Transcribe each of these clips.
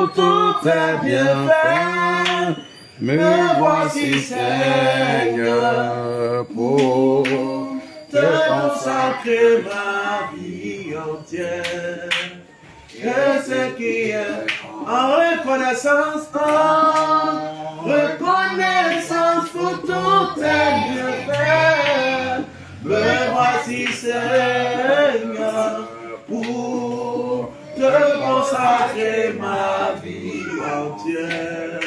pour tous tes bienfaits. Me voici, Seigneur, pour te consacrer ma vie entière. Que ce qui est en reconnaissance pour tous tes bienfaits. Me voici, Seigneur, pour te consacrer ma vie entière.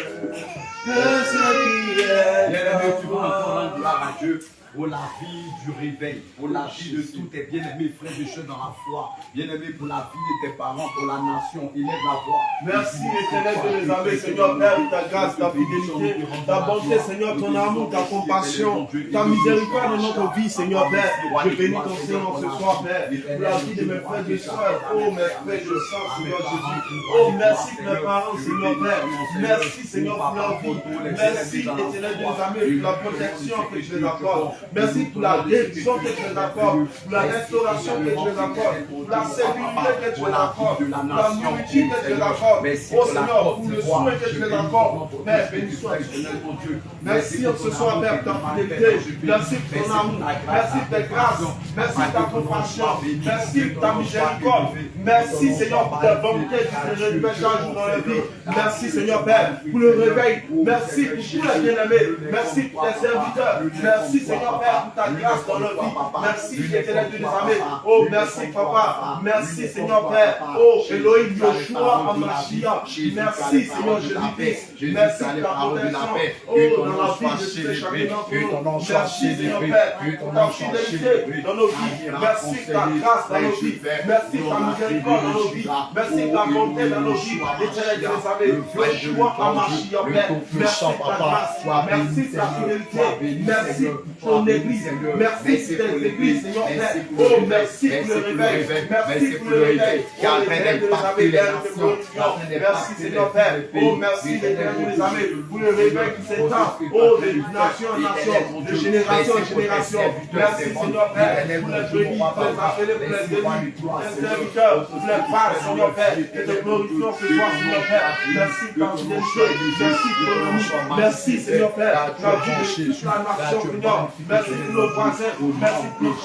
Que ce qui est gloire à Dieu pour la vie du réveil, pour la vie de tous tes bien-aimés frères et sœurs dans la foi, bien-aimés pour la vie de tes parents, pour la nation. Il est la voix. Merci éternel de les amener, Seigneur Père, ta grâce, ta fidélité, ta bonté, Seigneur, ton amour, ta compassion, ta miséricorde dans notre vie, Seigneur Père. Je bénis ton Seigneur ce soir, Père, pour la vie de mes frères et sœurs. Oh, mes frères, je sens, Seigneur Jésus. Oh, merci pour mes parents, Seigneur Père. Merci, Seigneur, pour leur vie. Merci, éternel de les amener, pour la protection que tu les accordes. Merci pour la guérison que tu les accordes, pour la restauration que tu les accordes, pour la sécurité que tu les accordes, pour la nourriture que tu les accordes. Oh Seigneur, pour le soin que tu les accordes. Père, béni soit mon Dieu. Merci ce soir, Père, pour ta fidélité. Merci pour ton amour. Merci pour tes grâces. Merci pour ta compassion. Merci pour ta miséricorde. Merci, Seigneur, pour ta bonté qui se renouvelle chaque jour dans la vie. Merci, Seigneur, Père, pour le réveil. Merci pour tous les bien-aimés. Merci pour tes serviteurs. Merci, Seigneur, Père, pour ta grâce dans leur vie. Merci, éternel de nous amener. Oh, merci, Papa. Merci, Seigneur, Père. Oh, Elohim, Yoshua, Amashia. Merci, Seigneur Jésus-Christ. Merci pour ta protection. Oh, dans la vie de tous les chacun d'entre nous. Merci, Seigneur Père, pour ta fidélité dans nos vies. Merci pour ta grâce dans nos vies. Merci pour ta miséricorde dans nos vies. Merci pour ta bonté dans nos vies. Éternel de nous amener. Yoshua, Amashia, Père. Merci pour ta grâce. Merci pour ta fidélité. Merci pour ton église. Merci pour tes églises, Seigneur Père. Oh, merci pour le réveil. Merci pour le réveil. Merci, Seigneur Père. Oh, merci, l'éternel de nous amener pour le réveil qui s'étend. Oh, de nation en nation, de génération en génération. Merci, Seigneur Père, pour les bénis, pour les appelés, pour les élus, pour les serviteurs, pour les pères, Seigneur Père. Et te glorifions ce soir, Seigneur Père. Merci pour ta fidélité. Merci pour ton amour. Merci, Seigneur Père, pour la vie de toute la nation, Seigneur. Merci pour nos voisins. Merci pour nos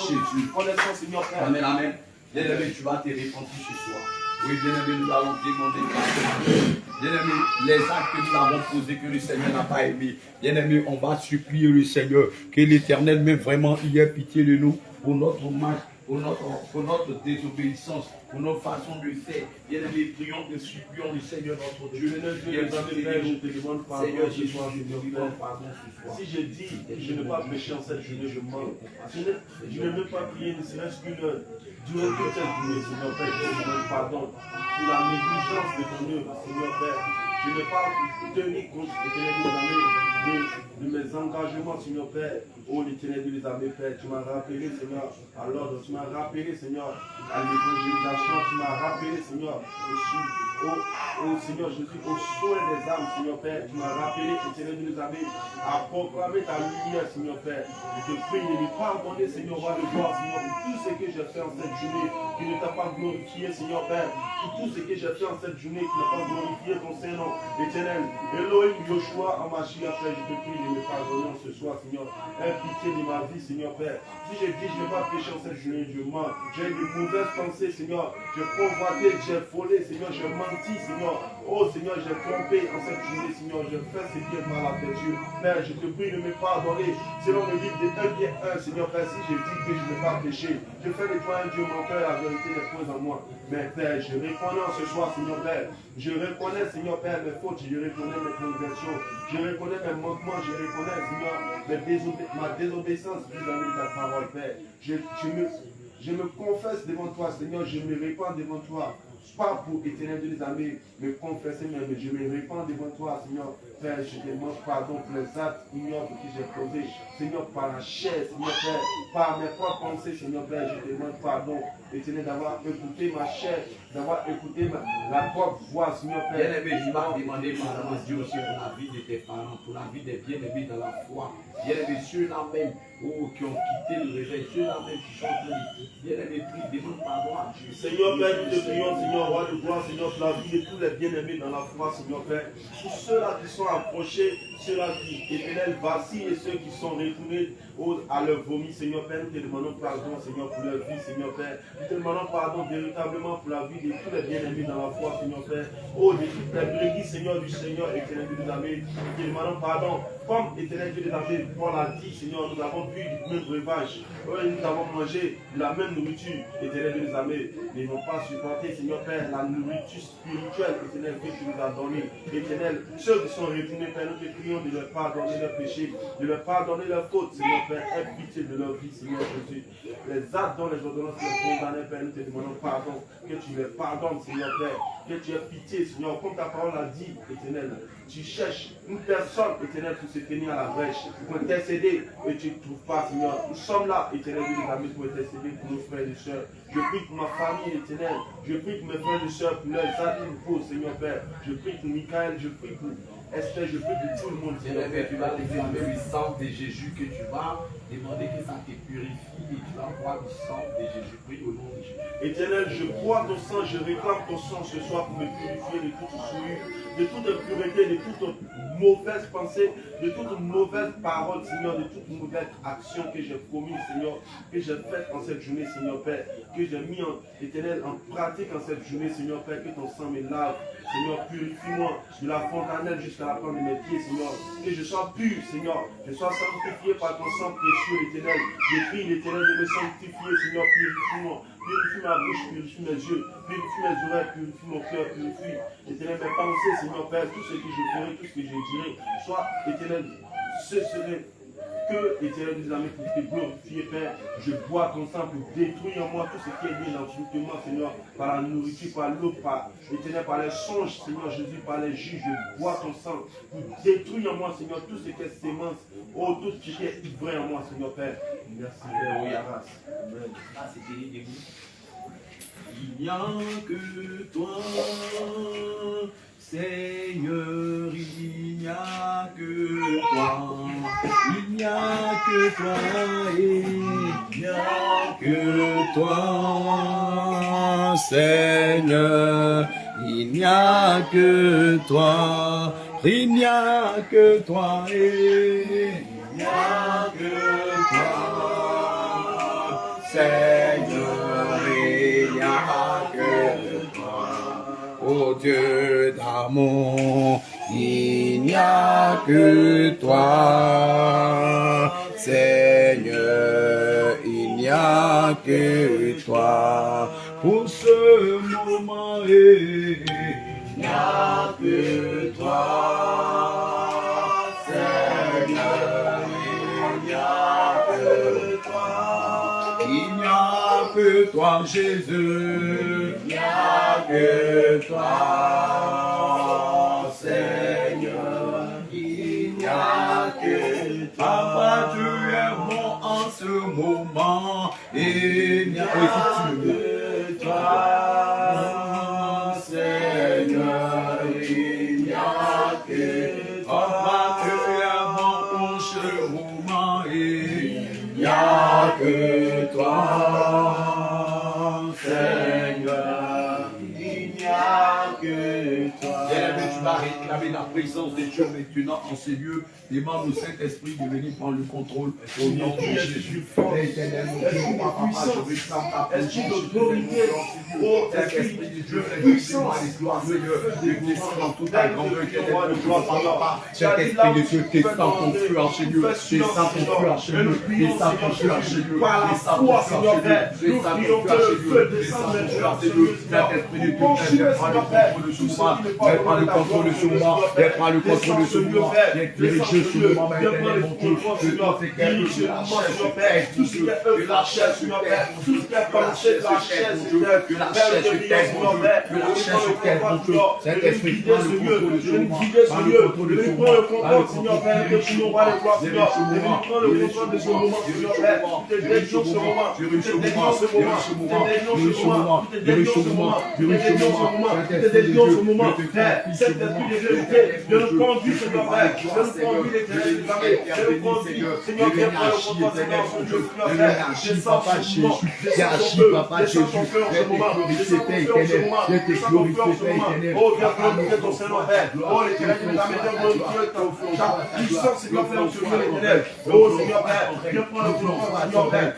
connaissances, Seigneur Père. Amen, amen. Bien-aimé, tu vas te repentir ce soir. Oui, bien-aimé, nous allons demander pardon. Bien-aimé, les actes que nous avons posés, que le Seigneur n'a pas aimé. Bien-aimé, on va supplier le Seigneur, que l'Éternel, même vraiment, il ait pitié de nous pour notre marche, pour notre désobéissance, pour nos façons de faire. Bien-aimé, prions et supplions le Seigneur notre Dieu. Je te demande pardon. Seigneur Jésus, je te demande pardon ce soir. Si je dis que je ne vais pas pécher en cette journée, je mens. Je ne veux pas prier ne serait-ce qu'une heure. Durant toute cette journée, Seigneur Père, je te demande pardon pour la négligence de ton œuvre, Seigneur Père. Je ne vais pas tenir compte, éternel de mes engagements, Seigneur Père. Oh, l'éternel de les amener, Père. Tu m'as rappelé, Seigneur, à l'ordre. Tu m'as rappelé, Seigneur, à l'évangélisation. Tu m'as rappelé, Seigneur, au Seigneur Jésus, au soin des âmes, Seigneur Père. Tu m'as rappelé, éternel de les amener, à proclamer ta lumière, Seigneur Père. Je te prie de ne pas abandonner, Seigneur, roi de gloire, Seigneur, pour tout ce que j'ai fait en cette journée, qui ne t'a pas glorifié, Seigneur Père. Pour tout ce que j'ai fait en cette journée, qui n'a pas glorifié ton Saint-Nom, éternel. Elohim, Yoshua, Amashia, Père, je te prie de me pardonner ce soir, Seigneur. Aie pitié de ma vie, Seigneur Père. Si je dis, je ne vais pas pécher en cette journée, je mens. J'ai de mauvaises pensées, Seigneur. J'ai convoité, j'ai volé, Seigneur, j'ai menti, Seigneur. Oh, Seigneur, j'ai trompé en cette journée, Seigneur. Je fais ce qui est mal à tes yeux. Père, je te prie de me pardonner. Selon le livre de 1 bien 1, Seigneur Père, si je dis que je ne vais pas pécher, je fais de toi un Dieu menteur, la vérité n'est point en moi. Mais Père, je reconnais ce soir, Seigneur Père. Je reconnais, Seigneur Père, mes fautes, je reconnais mes transgressions, je reconnais mes manquements, je reconnais, Seigneur, ma désobéissance vis-à-vis de ta parole, Père. Je me confesse devant toi, Seigneur, je me répands devant toi. Pas pour éternel de les amis, me confesser, mais je me répands devant toi, Seigneur. Père, je demande pardon pour les actes ignobles que j'ai posés. Seigneur, par la chair, Seigneur Père, par mes propres pensées, Seigneur Père, je demande pardon. éternel, d'avoir écouté ma chair, d'avoir écouté la propre voix, Seigneur Père. Bien-aimé, je vais demander pardon à Dieu aussi pour la vie de tes parents, pour la vie des bien-aimés dans la foi. Bien-aimés, ceux-là même qui ont quitté le réveil, ceux-là même qui sont en train de bien-aimés, prie, demande pardon à Dieu. Seigneur Père, nous te prions, Seigneur, roi de gloire, Seigneur, pour la vie de tous les bien-aimés dans la foi, Seigneur Père. Tous ceux-là qui sont approchés, ceux-là qui, éternel, vacillent et ceux qui sont retournés à leur vomi, Seigneur Père, nous te demandons pardon, Seigneur, pour leur vie, Seigneur Père. Nous te demandons pardon véritablement pour la vie de tous les bien-aimés dans la foi, Seigneur Père. Oh, de toutes les brebis, Seigneur, du Seigneur, éternel Dieu des armées, nous te demandons pardon. Comme éternel Dieu des armées, Paul a dit, Seigneur, nous avons bu du même breuvage. Nous avons mangé de la même nourriture, éternel Dieu des armées. Mais ils n'ont pas supporté, Seigneur Père, la nourriture spirituelle, éternel, que tu nous as donnée. Éternel, ceux qui sont retournés, Père, nous te prions de leur pardonner leurs péchés, de leur pardonner leurs fautes, Seigneur Père, aie pitié de leur vie, Seigneur Jésus. Les actes dont les ordonnances les condamnés, Père, nous te demandons pardon, que tu les pardonnes, Seigneur Père, que tu aies pitié, Seigneur, comme ta parole a dit, éternel. Tu cherches une personne, éternel, pour se tenir à la brèche, pour intercéder, et tu ne trouves pas, Seigneur. Nous sommes là, éternel, Dieu des armées, pour intercéder pour nos frères et sœurs. Je prie pour ma famille, éternel. Je prie pour mes frères et sœurs, pour leurs animaux, Seigneur Père. Je prie pour Michael, je prie pour Esther, je prie pour tout le monde. Seigneur Père, tu vas déclarer le sang de Jésus, que tu vas demander que ça te purifie et tu vas boire du sang de Jésus. Prie au nom de Jésus. Éternel, je bois ton sang, je réclame ton sang ce soir pour me purifier de toute souillure, de toute impureté, de toute mauvaise pensée, de toute mauvaise parole, Seigneur, de toute mauvaise action que j'ai promise, Seigneur, que j'ai faite en cette journée, Seigneur Père, que j'ai mis éternel, en pratique en cette journée, Seigneur Père, que ton sang me lave. Seigneur, purifie-moi de la fontanelle jusqu'à la plante de mes pieds, Seigneur. Que je sois pur, Seigneur. Je sois sanctifié par ton sang précieux, l'Éternel. Je prie l'Éternel de me sanctifier, Seigneur. Purifie-moi. Purifie ma bouche, purifie mes yeux, purifie mes oreilles, purifie mon cœur, purifie, Éternel, mes pensées, Seigneur Père, tout ce que je ferai, tout ce que je dirai, soit, Éternel, ce serait que, Éternel, des amis, pour te glorifier, Père. Je bois ton sang pour détruire en moi tout ce qui est bien dans moi, Seigneur, par la nourriture, par l'eau, par, Éternel, par les songes, Seigneur Jésus, par les jus. Je bois ton sang pour détruire en moi, Seigneur, tout ce qui est sémence, oh, tout ce qui est ivraie en moi, Seigneur Père. Merci, Père. Oui, Arras. Amen. Il n'y a que toi, Seigneur, il n'y a que toi, il n'y a que toi, et il n'y a que toi, Seigneur, il n'y a que toi, il n'y a que toi, et il n'y a que toi, Seigneur, il n'y a que toi, ô Dieu d'amour, il n'y a que toi, Seigneur, il n'y a que toi, pour ce moment, il n'y a que toi, Seigneur, il n'y a que toi, il n'y a que toi, Jésus, il n'y a que toi, Seigneur, il n'y a que toi. Papa, tu es bon en ce moment, il n'y a que toi, Seigneur, il n'y a que toi. Papa, tu es bon en ce moment, il n'y a que toi, Seigneur, il n'y a que toi. Bien-aimé, tu vas réclamer la présence de Dieu maintenant en ces lieux. Demande au Saint-Esprit de venir prendre le contrôle au nom de Jésus. Éternel, mon Dieu, papa, je réclame ta présence. Saint-Esprit de Dieu, puissant et gloire, Seigneur, de descendre dans toute ta grandeur, Saint-Esprit de Dieu, descends ton feu en chez nous, descends ton feu en chez nous, descends ton feu en chez nous, descends ton feu en chez nous, descends ton feu en chez nous, descends ton feu en chez nous, Saint-Esprit de Dieu, prends le contrôle de ce moment, prends le contrôle contrôle de ce moment. Viens prendre le contrôle de ce moment. Viens diriger ce moment, mon éternel, mon Dieu. Que tout ce qui est de la chair se pèse, tout ce qui est œuvre de la chair, Seigneur Père, tout ce qui est pensée de la chair, Seigneur, que la chair se taise, mon Dieu. Que la chair se taise, mon Dieu. Saint-Esprit, prends le contrôle de ce moment. Prends le contrôle de ce moment. Prends le contrôle, Seigneur Père, que tu nous vois le gloire, Seigneur. Prends le contrôle de ce moment, Seigneur Père. Tu te dédions ce moment. Tu te dédions ce moment. Tu te dédions ce moment. Tu te dédions ce moment. Tu te dédions ce moment. Tu te dédions ce moment. Père, cet esprit de vérité, de nous conduire, Seigneur Père. De nous conduire, l'Éternel des armées. De nous conduire, Seigneur Père, prends le contrôle, Seigneur, sur Dieu, Seigneur Père. Descends ton moment. Descends ton feu. Descends ton feu en ce moment. Descends ton feu en ce moment. Descends ton feu en ce moment. Oh, viens glorifier ton Seigneur Père. Oh, l'Éternel des armées, viens glorifier ton ta puissance, Seigneur Père, sur Dieu, l'Éternel. Oh, Seigneur Père, viens prendre le contrôle, Seigneur Père.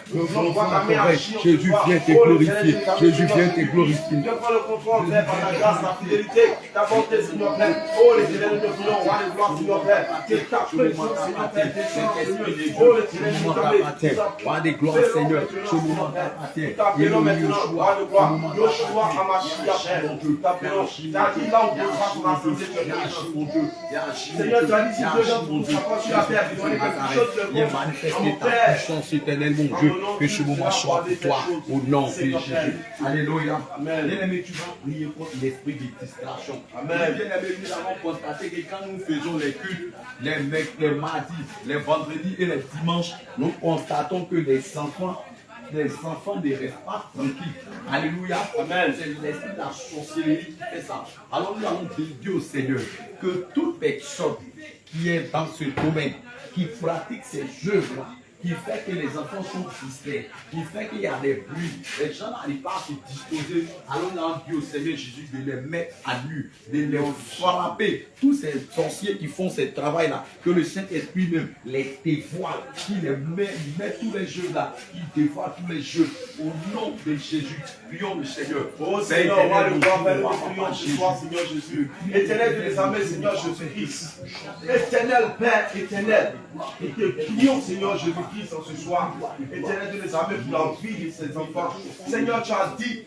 Jésus vient te glorifier. Jésus vient te glorifier. Viens prendre le contrôle, Père, par ta grâce, ta fidélité, ta bonté, Seigneur Père. Oh, l'Éternel de prions, roi de gloire, Seigneur Père. Que ta présence, Seigneur Père, descende, Seigneur. Oh, l'Éternel de armées. Roi de gloire, Seigneur. Ce moment t'appartient. T'appelons maintenant, roi de gloire. Yoshua Amashia, Père. T'appelons. T'as dit là où Dieu sera pour affronter ton Dieu. Seigneur, tu as dit si deux gens trouvent sa force sur la terre, ils vont aller quelque chose de bon. Manifester ta puissance éternelle, mon Dieu. Que ce moment soit pour toi, au nom de Jésus. Alléluia. Bien-aimé, tu vas prier contre l'esprit de distraction. Amen. Bien-aimé, nous avons constaté que quand nous faisons les cultes, les mardis, les vendredis et les dimanches, nous constatons que les enfants ne restent pas tranquilles. Alléluia. Amen. C'est l'esprit de la sorcellerie qui fait ça. Alors nous allons demander au Seigneur que toute personne qui est dans ce domaine, qui pratique ces œuvres-là, qui fait que les enfants sont distraits, qui fait qu'il y a des bruits, les gens n'arrivent pas à se disposer. Alors on a dit au Seigneur Jésus de les mettre à nu, de les frapper. Tous ces sorciers qui font ce travail-là, que le Saint-Esprit même les dévoile, qui les met tous les jeux là, qui dévoile tous les jeux. Au nom de Jésus, prions le Seigneur. Oh Seigneur, roi de gloire, Père, nous prions ce soir, Seigneur Jésus. Éternel de les armées, Seigneur Jésus-Christ. Éternel Père, éternel. Et te prions, Seigneur Jésus-Christ, en ce soir. Éternel de les armées, pour la vie de ces enfants. Seigneur, tu as dit,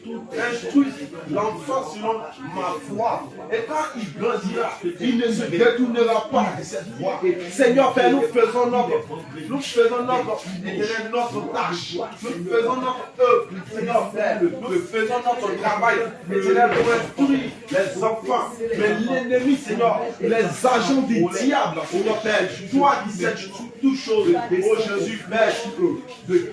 instruis l'enfant selon ma foi. Et quand il grandira, il ne se détournera pas de cette voie. Seigneur Père, nous faisons éternel, notre tâche. Nous faisons notre œuvre. Seigneur Père, nous faisons notre travail. Éternel, pour instruire les enfants. Mais l'ennemi, Seigneur, les agents du diable, Seigneur Père, toi qui sais toutes choses, oh Jésus, Père,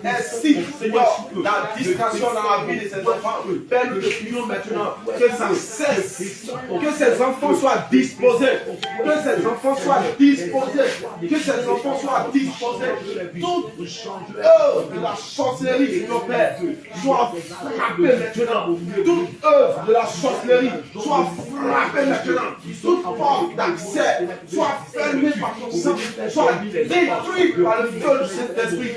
ainsi, Seigneur, la distraction dans la vie de ces enfants, Père, nous te prions maintenant que ça cesse, que ces enfants soient disposés, que ces enfants soient disposés, que ces enfants soient disposés, toute œuvre de la sorcellerie, Seigneur Père, soit frappée maintenant, toute œuvre de la sorcellerie soit frappée maintenant, toute porte d'accès soit fermée par ton sang, soit détruite par le feu de cet esprit.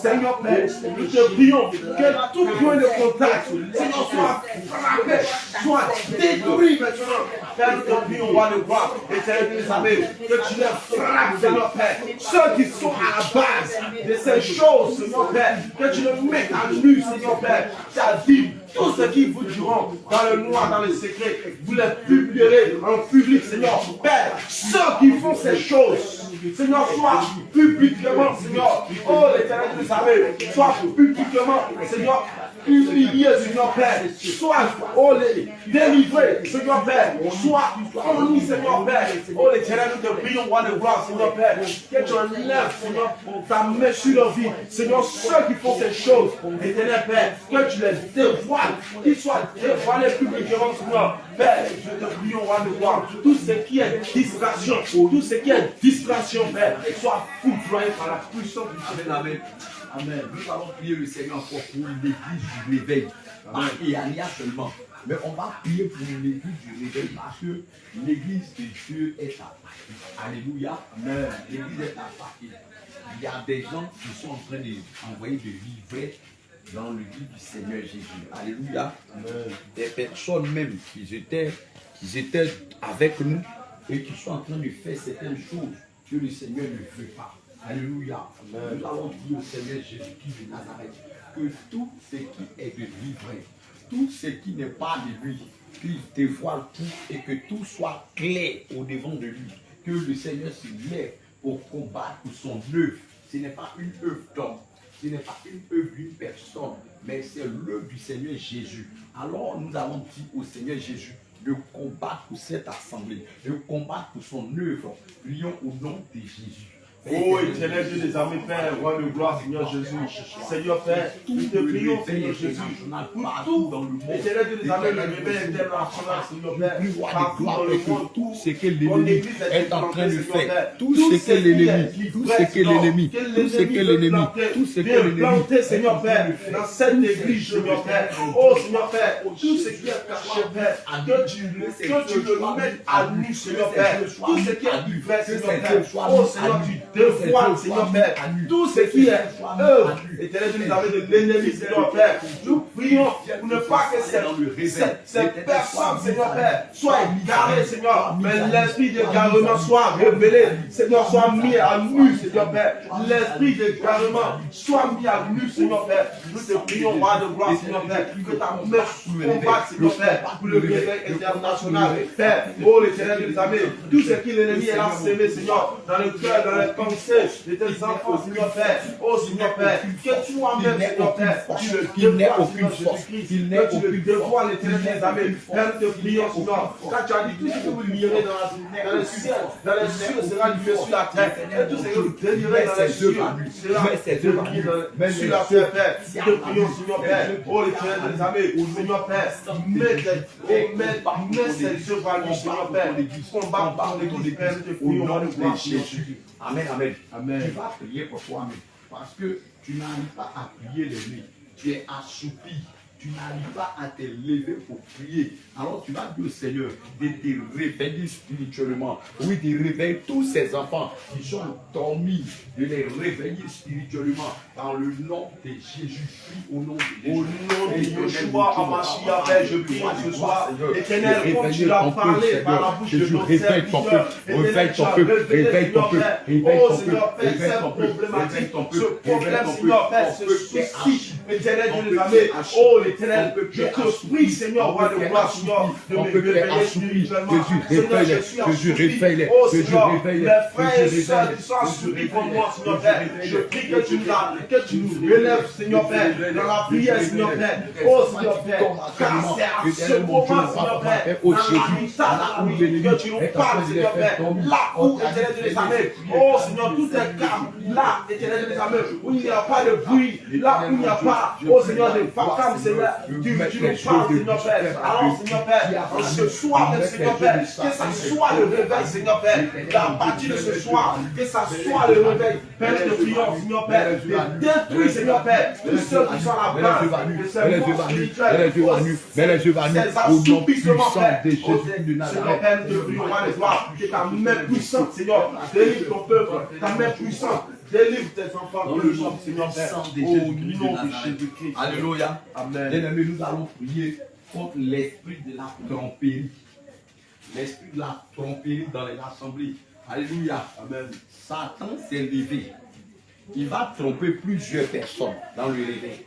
Seigneur Père, nous te prions que tout point de contact, Seigneur, soit frappé, soit détruit maintenant. Père, nous te prions, roi de gloire, éternel des armées, que tu les frappes, Seigneur Père. Ceux qui sont à la base de ces choses, Seigneur Père, que tu les mettes à nu, Seigneur Père. Tu as dit, tous ceux qui vous diront dans le noir, dans le secret, vous les publierez en public, Seigneur. Père, ceux qui font ces choses, Seigneur, soit publiquement, Seigneur, oh l'Éternel des armées, soit publiquement, Seigneur, humilié, Seigneur Père, soit, oh, délivré, Seigneur Père, soit puni, Seigneur Père, oh l'Éternel, nous te prions, roi de gloire, Seigneur Père, que tu enlèves, Seigneur, ta main sur leur vie, Seigneur, ceux qui font ces choses, Éternel Père, que tu les dévoiles, qu'ils soient dévoilés publiquement, Seigneur Père, je te prions, roi de gloire, tout ce qui est distraction, Père, soit foudroyé par la puissance du Seigneur. Amen. Amen. Nous allons prier le Seigneur encore pour l'église du réveil. Et Ania seulement. Mais on va prier pour l'église du réveil parce que l'église de Dieu est attaquée. Alléluia. Amen. L'église est attaquée. Il y a des gens qui sont en train d'envoyer de livrer dans le lit du Seigneur Jésus. Alléluia. Amen. Des personnes même qui étaient avec nous et qui sont en train de faire certaines choses que le Seigneur ne veut pas. Alléluia. Amen. Nous allons dire au Seigneur Jésus-Christ de Nazareth que tout ce qui est de livré, tout ce qui n'est pas de lui, qu'il dévoile tout et que tout soit clair au devant de lui. Que le Seigneur se lève pour combattre pour son œuvre. Ce n'est pas une œuvre d'homme, ce n'est pas une œuvre d'une personne, mais c'est l'œuvre du Seigneur Jésus. Alors nous allons dire au Seigneur Jésus de combattre pour cette assemblée, de combattre pour son œuvre. Prions au nom de Jésus. Oh, éternel Dieu des armées, Père, roi de gloire, Seigneur Jésus. Seigneur Père, nous te prions, Seigneur Jésus, pour tout dans le monde. Éternel Dieu des armées, le réveil international, Seigneur Père, partout dans le monde, tout ce que l'ennemi est en train de faire, tout ce que l'ennemi, tout ce que l'ennemi, tout ce que l'ennemi, tout ce que l'ennemi, planté, Seigneur Père, dans cette église, Seigneur Père. Oh, Seigneur Père, tout ce qui est caché, Père, que tu le mettes à nu, Seigneur Père. Tout ce qui est du vrai, Seigneur Père. Oh, Seigneur, tu dévoiles, Seigneur Père, tout ce qui est œuvre, éternel Dieu, nous avons de l'ennemi, Seigneur Père. Nous prions pour ne pas que cette personne, Seigneur Père, soit égarée, Seigneur, mais l'esprit d'égarement soit révélé, Seigneur, soit mis à nu, Seigneur Père. L'esprit d'égarement soit mis à nu, Seigneur Père. Nous te prions, roi de gloire, Seigneur Père, que ta main combatte, Seigneur Père, pour le réveil international, Père. Oh, l'éternel des armées, tout ce que l'ennemi a semé, Seigneur, dans le cœur, dans les pensées de tes enfants, Seigneur Père. Oh, Seigneur Père, que tu emmènes, Seigneur Père, tu le dévoiles, Seigneur Jésus-Christ, que tu le dévoiles, l'éternel des armées. Père, nous te prions, Seigneur, quand tu as dit tout ce que vous lirez dans le ciel sera livré sur la terre, et tout ce que vous délirez dans les cieux sera livré sur la terre, Père. Nous te prions, Seigneur Père, oh, l'éternel des armées, Seigneur Père, mets ces œuvres à lui, Seigneur Père, combat par l'église, Père, nous te prions, au nom de Jésus. Jésus. Amen, amen. Amen. Tu vas prier pour toi-même parce que tu n'arrives pas à prier les nuits. Tu es assoupi. Tu n'arrives pas à te lever pour prier. Alors tu vas dire au Seigneur de te réveiller spirituellement. Oui, de réveiller tous ces enfants qui sont dormis, de les réveiller spirituellement dans le nom de Jésus. Au nom de Jésus. Au nom de Yeshua, Amashia, Père, je prie ce soir. Éternel, comme tu l'as parlé par la bouche de Jésus, ton réveille ton peuple, réveille ton peuple, réveille ton peuple, réveille ton peuple, réveille ton peuple, réveille ton peuple, ce problème, Seigneur Père, ce souci, éternel Dieu des armées, oh l'éternel, je te prie, Seigneur, roi de gloire, Seigneur, de me réveiller spirituellement. Jésus, réveille-les, oh Jésus, Seigneur, réveille-les, mes frères et Jésus, sœurs qui sont assurés pour moi, Seigneur Père, je prie que tu nous relèves, Seigneur Père, dans la prière, Seigneur Père, oh Seigneur Père, car c'est à ce moment, Seigneur Père, dans la nuit, que tu nous parles, Seigneur Père, là où éternel des armées, oh Seigneur, tout est calme, là, éternel des armées, où il n'y a pas de bruit, là où il n'y a pas, oh Seigneur, de vacances, Seigneur, tu nous parles, Seigneur Père, alors Seigneur Père, ce soir, Seigneur Père, que ça soit le réveil, Seigneur Père, à partir de ce soir, que ça soit le réveil, Père, de prions, Seigneur Père, de détruire, Seigneur Père, tous ceux qui sont à la base de ces morts spirituels, au nom puissant de Jésus de Seigneur Nazareth. Père, de prions, de gloire, que ta main puissante, Seigneur, délivre ton peuple, ta main puissante, délivre tes enfants, Dans le nom Seigneur Père, puissant de au Jésus-Christ de nom de Nazareth. Jésus-Christ. Alléluia. Amen. Bien-aimés, nous allons prier contre l'esprit de la tromperie. L'esprit de la tromperie dans les assemblées. Alléluia. Amen. Satan s'est levé. Il va tromper plusieurs personnes dans le réveil.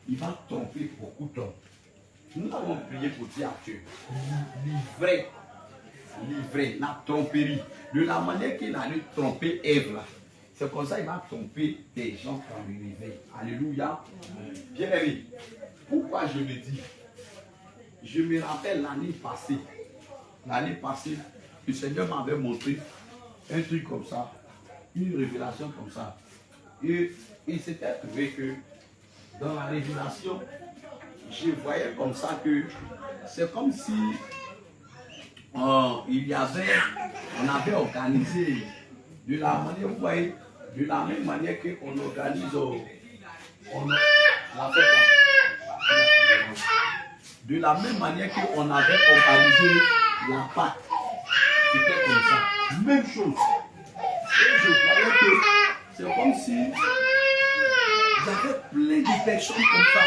Il va tromper beaucoup d'hommes. Nous allons prier pour dire à Dieu, livrer la tromperie. De la manière qu'il a dû tromper Ève là. C'est comme ça qu'il va tromper des gens dans le réveil. Alléluia. Bien aimé, pourquoi je le dis? Je me rappelle l'année passée. L'année passée, le Seigneur m'avait montré un truc comme ça, une révélation comme ça. Et il s'était trouvé que dans la révélation, je voyais comme ça que c'est comme si on avait organisé de la manière, vous voyez, de la même manière qu'on organise la fête. De la même manière qu'on avait organisé la Pâque. C'était comme ça. Même chose. Et je voyais que c'est comme si il y avait plein de personnes comme ça.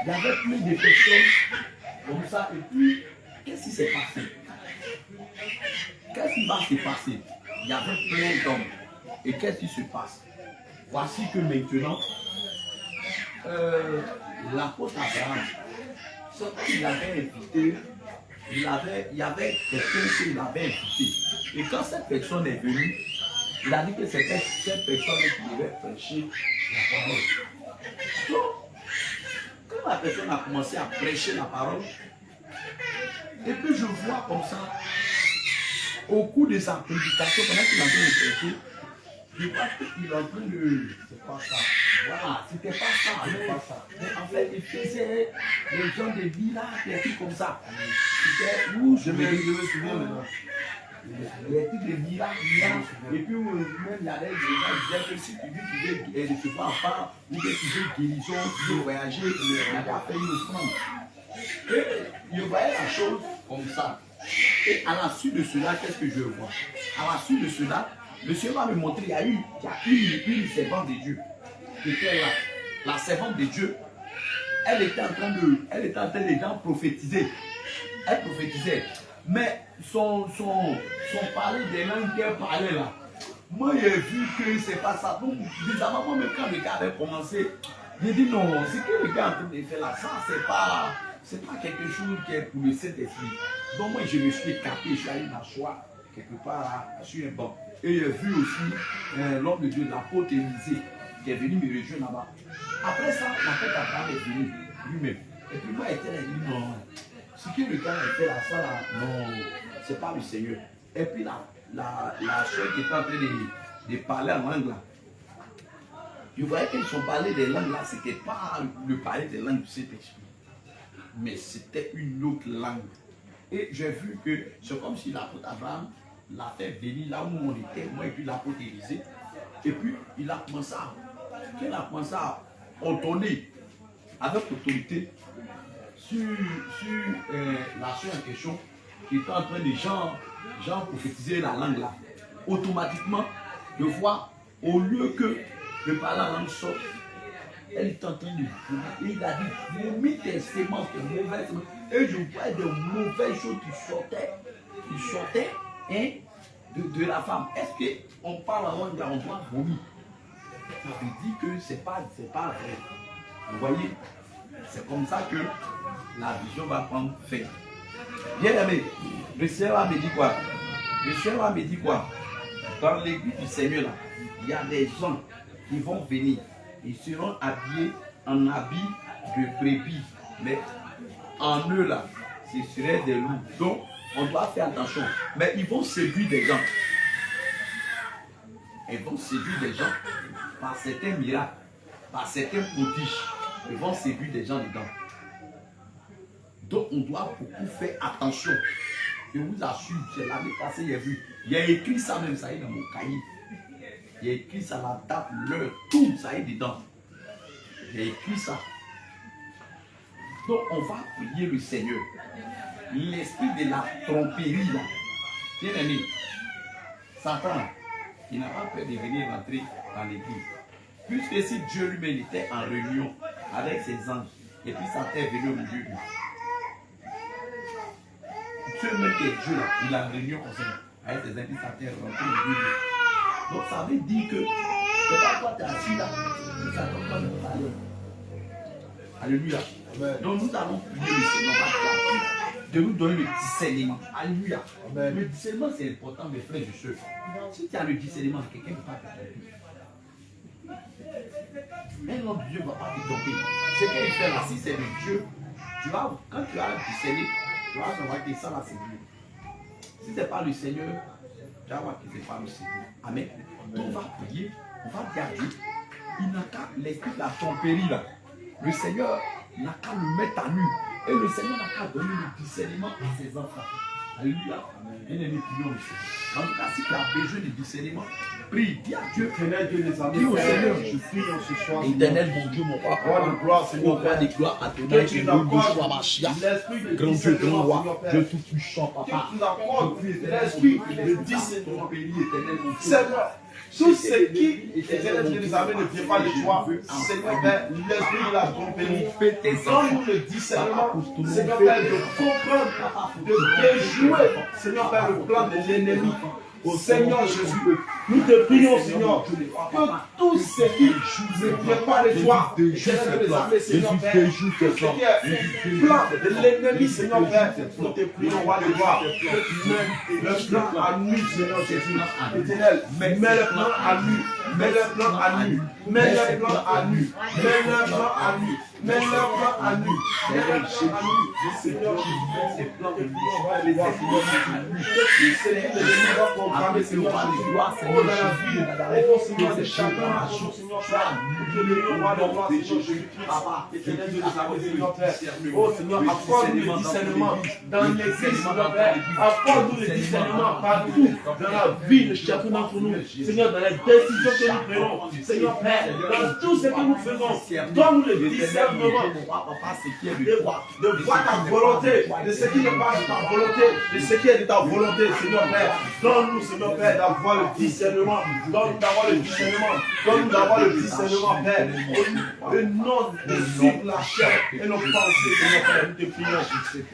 Il y avait plein de personnes comme ça. Et puis, qu'est-ce qui s'est passé? Qu'est-ce qui va se passer? Il y avait plein d'hommes. Et qu'est-ce qui se passe? Voici que maintenant, l'apôtre Abraham il l'avait invité, il y avait quelqu'un qu'il avait invité. Et quand cette personne est venue, il a dit que c'était cette personne qui devait prêcher la parole. Donc, quand la personne a commencé à prêcher la parole, et puis je vois comme ça, au cours de sa prédication, pendant qu'il est en train de prêcher, je vois qu'il est en train de... C'est pas ça. Voilà, c'était pas ça. Mais en fait, il faisait les gens des villages, des trucs comme ça. C'était où je me souviens maintenant. Les trucs de miracles, et puis même il y avait des gens qui disaient que si tu veux recevoir un part, ou que tu veux guérison, tu veux voyager, il va faire une offrande. Et je voyais la chose comme ça. Et à la suite de cela, qu'est-ce que je vois? À la suite de cela, le Seigneur va me montrer, il y a une servante de Dieu qui était là. La servante de Dieu, elle était en train de prophétiser. Elle prophétisait. Mais son parler des langues qu'elle parlait là, moi j'ai vu que c'est pas ça. Donc bizarrement, moi même quand le gars avait commencé, j'ai dit non, ce que le gars est en train de faire là, ça c'est pas quelque chose qui est pour le Saint-Esprit. Donc moi je me suis écarté, je suis allé m'asseoir quelque part là, sur un banc. Et j'ai vu aussi l'homme de Dieu, l'apôtre Élisée, qui est venu me rejoindre là-bas. Après ça, l'apôtre Abraham est venu lui-même. Et puis moi j'étais là, il dit non. Ce que le gars a fait là, ça là, non, c'est pas le Seigneur. Et puis la soeur qui était en train de parler en langue là, je voyais qu'ils sont parlé des langues là, c'était pas le parler des langues du Saint-Esprit, mais c'était une autre langue. Et j'ai vu que c'est comme si l'apôtre Abraham l'a fait venir là où on était, moi et puis l'apôtre Élisée. Et puis il a commencé à ordonner avec autorité sur la soeur en question qui était en train de genre prophétiser la langue là. Automatiquement, je vois, au lieu que de parler la langue sorte, elle est en train de vomir. Et il a dit, vomis tes semences, tes mauvaises semences. Et je vois des mauvaises choses qui sortaient hein, de la femme. Est-ce qu'on parle en langue là, on doit vomir? Ça veut dire que c'est pas vrai. Vous voyez? C'est comme ça que la vision va prendre fin. Bien aimé, le Seigneur me dit quoi? Le Seigneur me dit quoi? Dans l'église du Seigneur, là, il y a des gens qui vont venir. Ils seront habillés en habits de brebis. Mais en eux, là, ce seraient des loups. Donc, on doit faire attention. Mais ils vont séduire des gens. Ils vont séduire des gens par certains miracles, par certains prodiges. Ils vont séduire des gens dedans. Donc on doit beaucoup faire attention. Je vous assure, c'est l'année passée, j'ai vu. Il y a écrit ça même, ça y est dans mon cahier. Il y a écrit ça, la date, l'heure, tout ça y est dedans. Il y a écrit ça. Donc on va prier le Seigneur. L'esprit de la tromperie là. Bien aimé, Satan, il n'a pas peur de venir rentrer dans l'église. Puisque si Dieu lui-même était en réunion avec ses anges, et puis Satan est venu au milieu de lui. Dieu même qui est Dieu là, il a en réunion comme ça, avec ses anges, Satan est rentré au milieu de lui. Donc ça veut dire que c'est pas toi tu es assis là, Satan va nous parler. Alléluia. Amen. Donc nous allons prier le Seigneur de nous donner le discernement. Alléluia. Amen. Le discernement c'est important mes frères et sœurs. Si tu as le discernement, quelqu'un ne peut pas te tromper. Un homme de Dieu ne va pas te tromper. Ce qu'il fait là, si c'est de Dieu, tu vas, quand tu as discerné, tu vas savoir que ça là c'est Dieu. Si ce n'est pas le Seigneur, tu vas voir que ce n'est pas le Seigneur. Amen. Donc on va prier, on va dire à Dieu. Il n'a qu'à l'esprit de la tromperie là. Le Seigneur n'a qu'à le mettre à nu. Et le Seigneur n'a qu'à donner le discernement à ses enfants. Alléluia. Bien-aimé, prions le Seigneur. En tout cas, si tu as besoin de discernement, prie, dis à Dieu. Éternel Dieu des armées, Dis au Seigneur, je prie en ce soir. Éternel, mon Dieu, mon roi. Roi de gloire, Seigneur. Roi de gloire, Adonai, Que tu nom de l'accordes Joshua Mashiach. l'esprit de Grand Dieu, grand discernement, roi, Seigneur Père. Dieu tout puissant, papa. Que tu l'accordes Je prie, l'esprit éternel, de mon Dieu, discernement. ton pays, éternel, mon Dieu. Seigneur, tout ce qui, éternel Dieu des armées, ne vient pas de toi, Seigneur Père, l'esprit de la tromperie. Donne-nous le discernement, Seigneur Père, de comprendre, de déjouer, Seigneur Père, le plan de l'ennemi. Au Seigneur nom de Jésus, nous te prions, Seigneur, que tout ce qui ne vient pas de toi, Éternel des armées, Seigneur Père, tout ce qui est plan de l'ennemi, Seigneur Père, nous te prions, roi de gloire, que le plan à nu, Seigneur Jésus, Éternel, mets le plan à nu, mets le plan à nu, mets le plan à nu, mets le plan à nu, mets le plan à nu, mets le plan à nu, Seigneur Jésus, ces plans de gloire, les Seigneur, les doit programmer, Seigneur Jésus, oh, dans la vie, oh, Seigneur, de chacun, Seigneur Père, que le roi de gloire, Seigneur Jésus-Christ, Éternel Dieu des armées, Seigneur Père, oh, Seigneur, accorde-nous le discernement dans l'église, Seigneur Père, accorde-nous le discernement partout, dans la vie de chacun d'entre nous, Seigneur, dans les décisions que nous prenons, Seigneur Père, dans tout ce que nous faisons, donne-nous le discernement de voir ta volonté, de ce qui n'est pas de ta volonté, de ce qui est de ta volonté, Seigneur Père. Donne-nous, Seigneur Père, d'avoir le discernement. Donne-nous d'avoir le discernement. Donne-nous d'avoir le discernement, Père. Et non de suivre la chair et nos pensées, Seigneur Père. Nous te prions.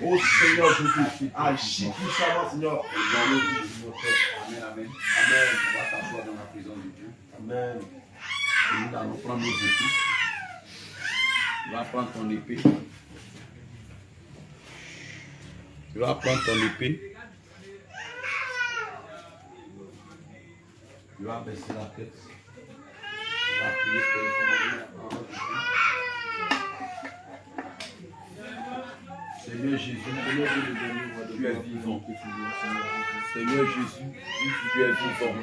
Oh Seigneur Jésus. Agis puissamment, Seigneur. Dans nos vies, Seigneur Père. Amen, amen. Amen. On va s'asseoir dans la présence de Dieu. Amen. Et nous allons prendre nos épées. Tu vas prendre ton épée. Tu vas prendre ton épée. Tu vas baisser la tête. Tu vas prier pour les commander la parole de Dieu. Seigneur Jésus, tu es vivant. Seigneur Jésus, tu es vivant.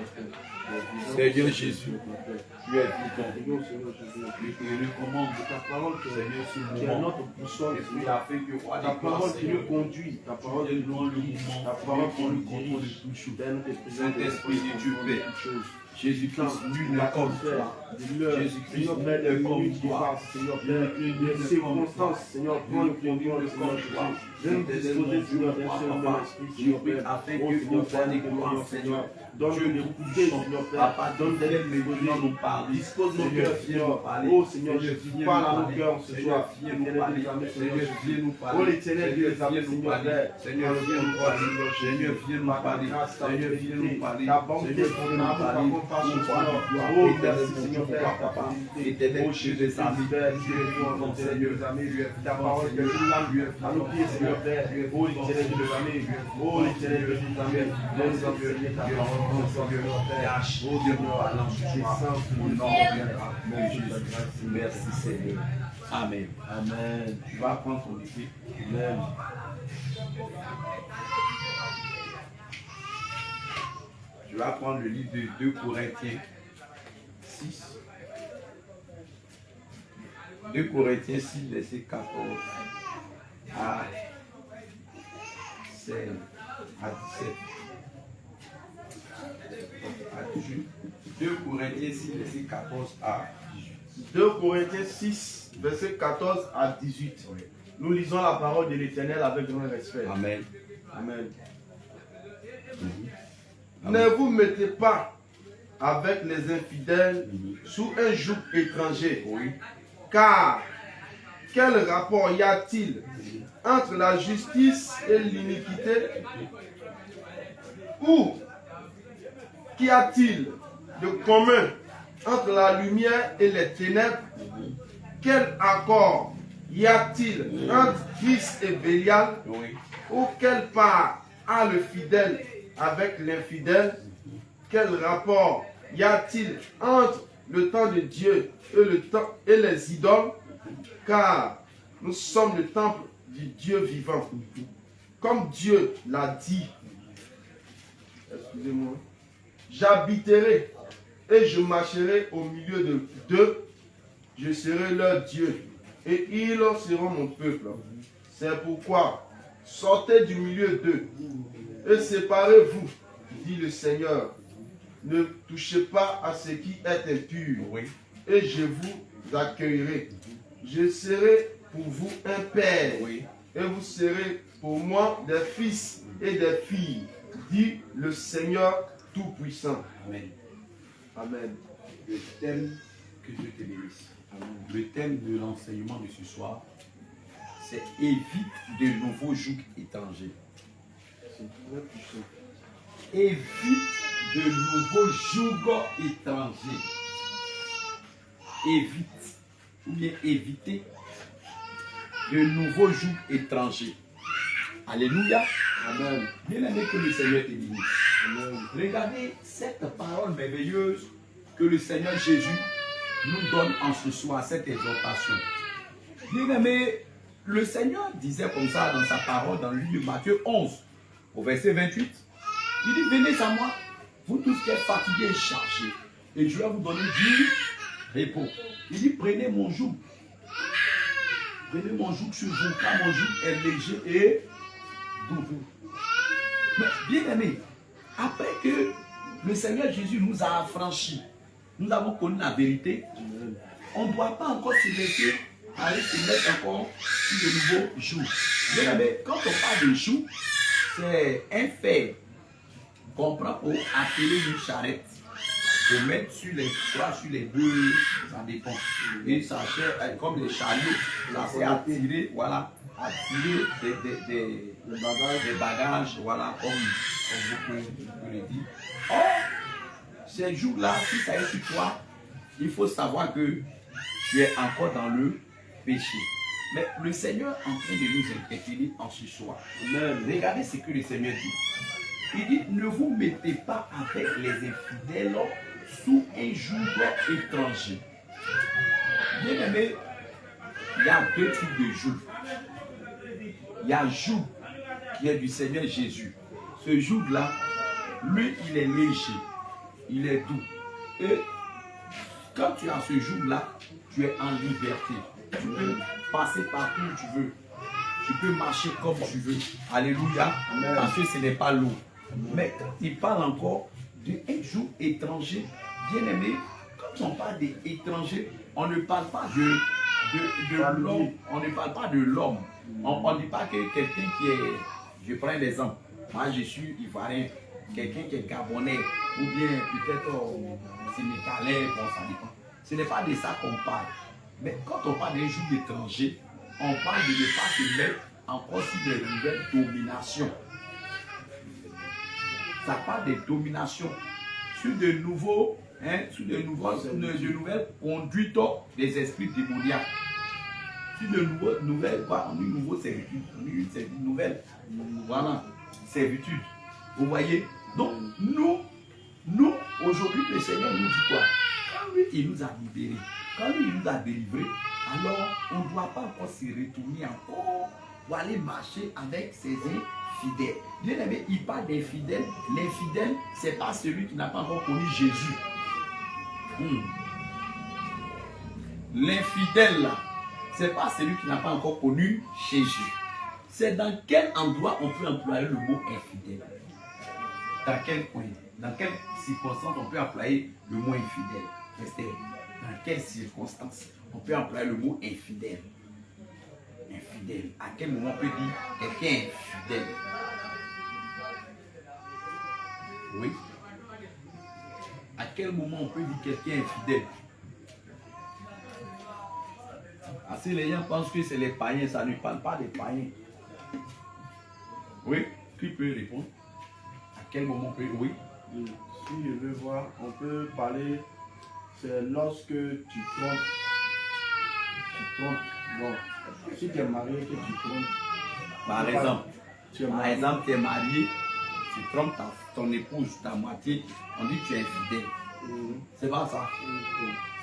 Seigneur Jésus, tu es vivant. Je recommande ta parole, Seigneur, Qui est notre boussole, et puis afin que roi ta des gloires, parole qui Seigneur, nous conduit, ta parole qui nous conduit, ta parole qui nous dirige. Saint-Esprit de Dieu Père, Jésus-Christ, nul n'est comme toi. Jésus-Christ, Seigneur Père, les nul n'est comme minutes qui toi. passent, Seigneur Père, les circonstances, Seigneur, prends le contrôle, Seigneur Jésus. Viens nous disposer, Seigneur, d'un seul nom d'esprit, Seigneur Père. Afin Oh, que Seigneur au Père, roi des nous te gloires, prions, Seigneur, donne Dieu des coups, Seigneur Père. Papa, Donne des maintenant nous parler. dispose nos Seigneur, cœurs, viens nous Seigneur. parler. Oh, Seigneur Seigneur, Jésus, viens parle à nous nos parler. cœurs ce Seigneur, soir. viens nous Éternel parler. des armées, Seigneur, viens nous parler. Oh, l'Éternel Seigneur, des armées, viens nous Seigneur parler. Père. Seigneur, viens nous parler. Seigneur, viens nous parler. Seigneur, viens nous parler. Ta bonté, Seigneur, ton viens nous amour, ta parler. compassion, Seigneur. Oh, Oh, éternel merci, Seigneur Dieu, Père, ta papa. fidélité. Éternel Oh, Dieu Jésus, des armées. Père, Dieu est vivant, Seigneur des armées. Ta parole que une lame à nos pieds, Seigneur Père. Oh, l'Éternel des armées. Oh, l'Éternel des armées. Donne-nous d'enseigner ta parole, Seigneur Père. Oh, Dieu, nous parlons ce soir. Au nom de Jésus. Merci Seigneur. Amen. Amen. Tu vas prendre ton épée. Amen. Tu vas prendre le livre de 2 Corinthiens 6. 2 Corinthiens 6, verset 14 à 16, à 17. À 18. 2 Corinthiens 6, verset 14 à 18. 2 Corinthiens 6, verset 14 à 18. Nous lisons la parole de l'Éternel avec grand respect. Amen. Amen. Amen. Ne vous mettez pas avec les infidèles sous un joug étranger. Oui. Car quel rapport y a-t-il entre la justice et l'iniquité? Ou qu'y a-t-il de commun entre la lumière et les ténèbres? Quel accord y a-t-il entre Christ et Bélial? Oui. Ou quelle part a le fidèle avec l'infidèle? Quel rapport y a-t-il entre le temps de Dieu et les idoles? Car nous sommes le temple du Dieu vivant. Comme Dieu l'a dit, excusez-moi, j'habiterai et je marcherai au milieu d'eux, je serai leur Dieu et ils seront mon peuple. C'est pourquoi sortez du milieu d'eux et séparez-vous, dit le Seigneur. Ne touchez pas à ce qui est impur, Oui. et je vous accueillerai. Je serai pour vous un père, Oui. et vous serez pour moi des fils et des filles, dit le Seigneur Tout-Puissant. Amen. Amen. Le thème, que Dieu te bénisse. Le thème de l'enseignement de ce soir, c'est évite de nouveaux jougs étrangers. C'est très puissant. Évite de nouveaux jougs étrangers. Évite, ou bien éviter de nouveaux jougs étrangers. Alléluia. Amen. Bien aimé, que le Seigneur te bénisse. Amen. Regardez cette parole merveilleuse que le Seigneur Jésus nous donne en ce soir, cette exhortation. Bien aimé, le Seigneur disait comme ça dans sa parole dans le livre de Matthieu 11, au verset 28. Il dit, venez à moi, vous tous qui êtes fatigués et chargés, et je vais vous donner du repos. Il dit, prenez mon joug. Prenez mon joug sur vous, car mon joug est léger et doux. Mais bien aimé, après que le Seigneur Jésus nous a affranchis, nous avons connu la vérité, on ne doit pas encore se laisser aller se mettre encore sur de nouveaux jougs. Bien aimé, quand on parle de jougs, c'est un fer qu'on prend pour atteler une charrette, pour mettre sur les trois, sur les deux, ça dépend. Et ça cherche comme les chariots, là c'est attirer, voilà, attirer des bagages, voilà, comme vous pouvez le dire. Or, ces jours-là, si ça est sur toi, il faut savoir que tu es encore dans le péché. Mais le Seigneur est en train de nous interpeller en ce soir. Amen. Regardez ce que le Seigneur dit. Il dit, ne vous mettez pas avec les infidèles sous un joug étranger. Bien aimé, il y a deux types de joug. Il y a joug qui est du Seigneur Jésus. Ce joug-là, lui, il est léger, il est doux. Et quand tu as ce joug-là, tu es en liberté. Tu peux passer partout où tu veux. Tu peux marcher comme tu veux. Alléluia. Amen. Parce que ce n'est pas lourd. Mais quand il parle encore d'un joug étranger, bien aimé, quand on parle d'étranger, on ne parle pas de l'homme. On ne parle pas de l'homme. On ne dit pas que quelqu'un qui est, je prends l'exemple, moi je suis ivoirien, quelqu'un qui est gabonais, ou bien peut-être sénégalais, bon ça dépend. Ce n'est pas de ça qu'on parle. Mais quand on parle d'un joug étranger, on parle de ne pas se mettre encore sur de nouvelles dominations. Ça parle de domination sur de nouveaux, sur de nouvelles conduites des esprits démoniaques. Sur de nouvelles, une nouvelle servitude, une nouvelle, voilà, servitude. Vous voyez? Donc, nous, aujourd'hui, le Seigneur nous dit quoi? Quand lui, il nous a libérés, quand lui, il nous a délivrés, alors on ne doit pas encore se retourner encore pour aller marcher avec ses infidèles. Bien aimé, il parle d'infidèles. L'infidèle, ce n'est pas celui qui n'a pas encore connu Jésus. L'infidèle, là, ce n'est pas celui qui n'a pas encore connu Jésus. C'est dans quel endroit on peut employer le mot infidèle? Dans quel coin? Dans quelle circonstance on peut employer le mot infidèle? Restez. Dans quelles circonstances on peut employer le mot infidèle? Infidèle. À quel moment on peut dire quelqu'un est infidèle? Oui. À quel moment on peut dire quelqu'un est infidèle? Parce que les gens pensent que c'est les païens, ça ne parle pas des païens. Oui, qui peut répondre? À quel moment on peut? Oui. Si je veux voir, on peut parler, c'est lorsque tu trompes. Tu trompes. Bon, si tu es marié, que tu trompes. Par exemple, tu es marié, tu trompes ton épouse, ta moitié, on dit que tu es infidèle. C'est pas ça.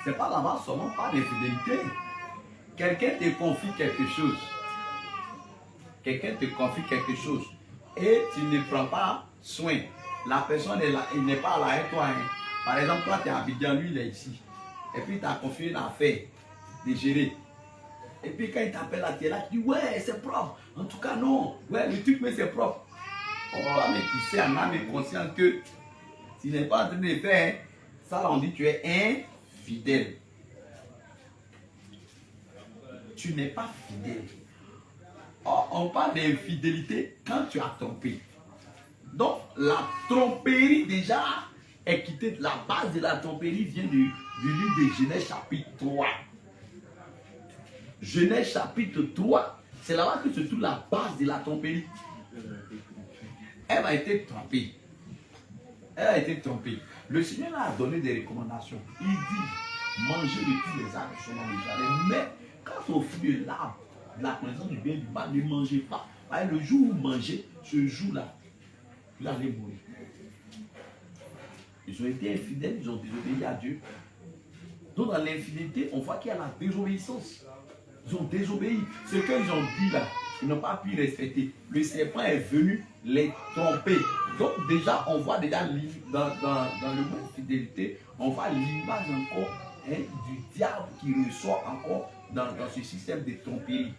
C'est pas là-bas seulement pas d'infidélité. Quelqu'un te confie quelque chose. Quelqu'un te confie quelque chose. Et tu ne prends pas soin. La personne est là, il n'est pas là avec toi. Par exemple, toi tu es à Abidjan, lui il est ici. Et puis tu as confié une affaire de gérer. Et puis quand il t'appelle là, tu es là, tu dis ouais, c'est propre. En tout cas, non. Ouais, le truc, mais c'est propre. Oh, mais tu sais, en âme et conscience que tu n'es pas en train de faire. Ça, là, on dit tu es infidèle. Tu n'es pas fidèle. Oh, on parle d'infidélité quand tu as trompé. Donc, la tromperie déjà est quittée. La base de la tromperie vient du livre de Genèse chapitre 3. Genèse chapitre 3, c'est là-bas que se trouve la base de la tromperie. Elle a été trompée. Elle a été trompée. Le Seigneur a donné des recommandations. Il dit, mangez de tous les arbres qui sont dans le jardin. Mais quand au fruit de l'arbre, de la connaissance du bien et du mal, ne mangez pas. Le jour où vous mangez, ce jour-là, vous allez mourir. Ils ont été infidèles, ils ont désobéi à Dieu. Donc dans l'infidélité, on voit qu'il y a la désobéissance. Ils ont désobéi. Ce qu'ils ont dit là, ils n'ont pas pu respecter. Le serpent est venu les tromper. Donc déjà, on voit déjà dans le mot fidélité, on voit l'image encore du diable qui ressort encore dans ce système de tromperie.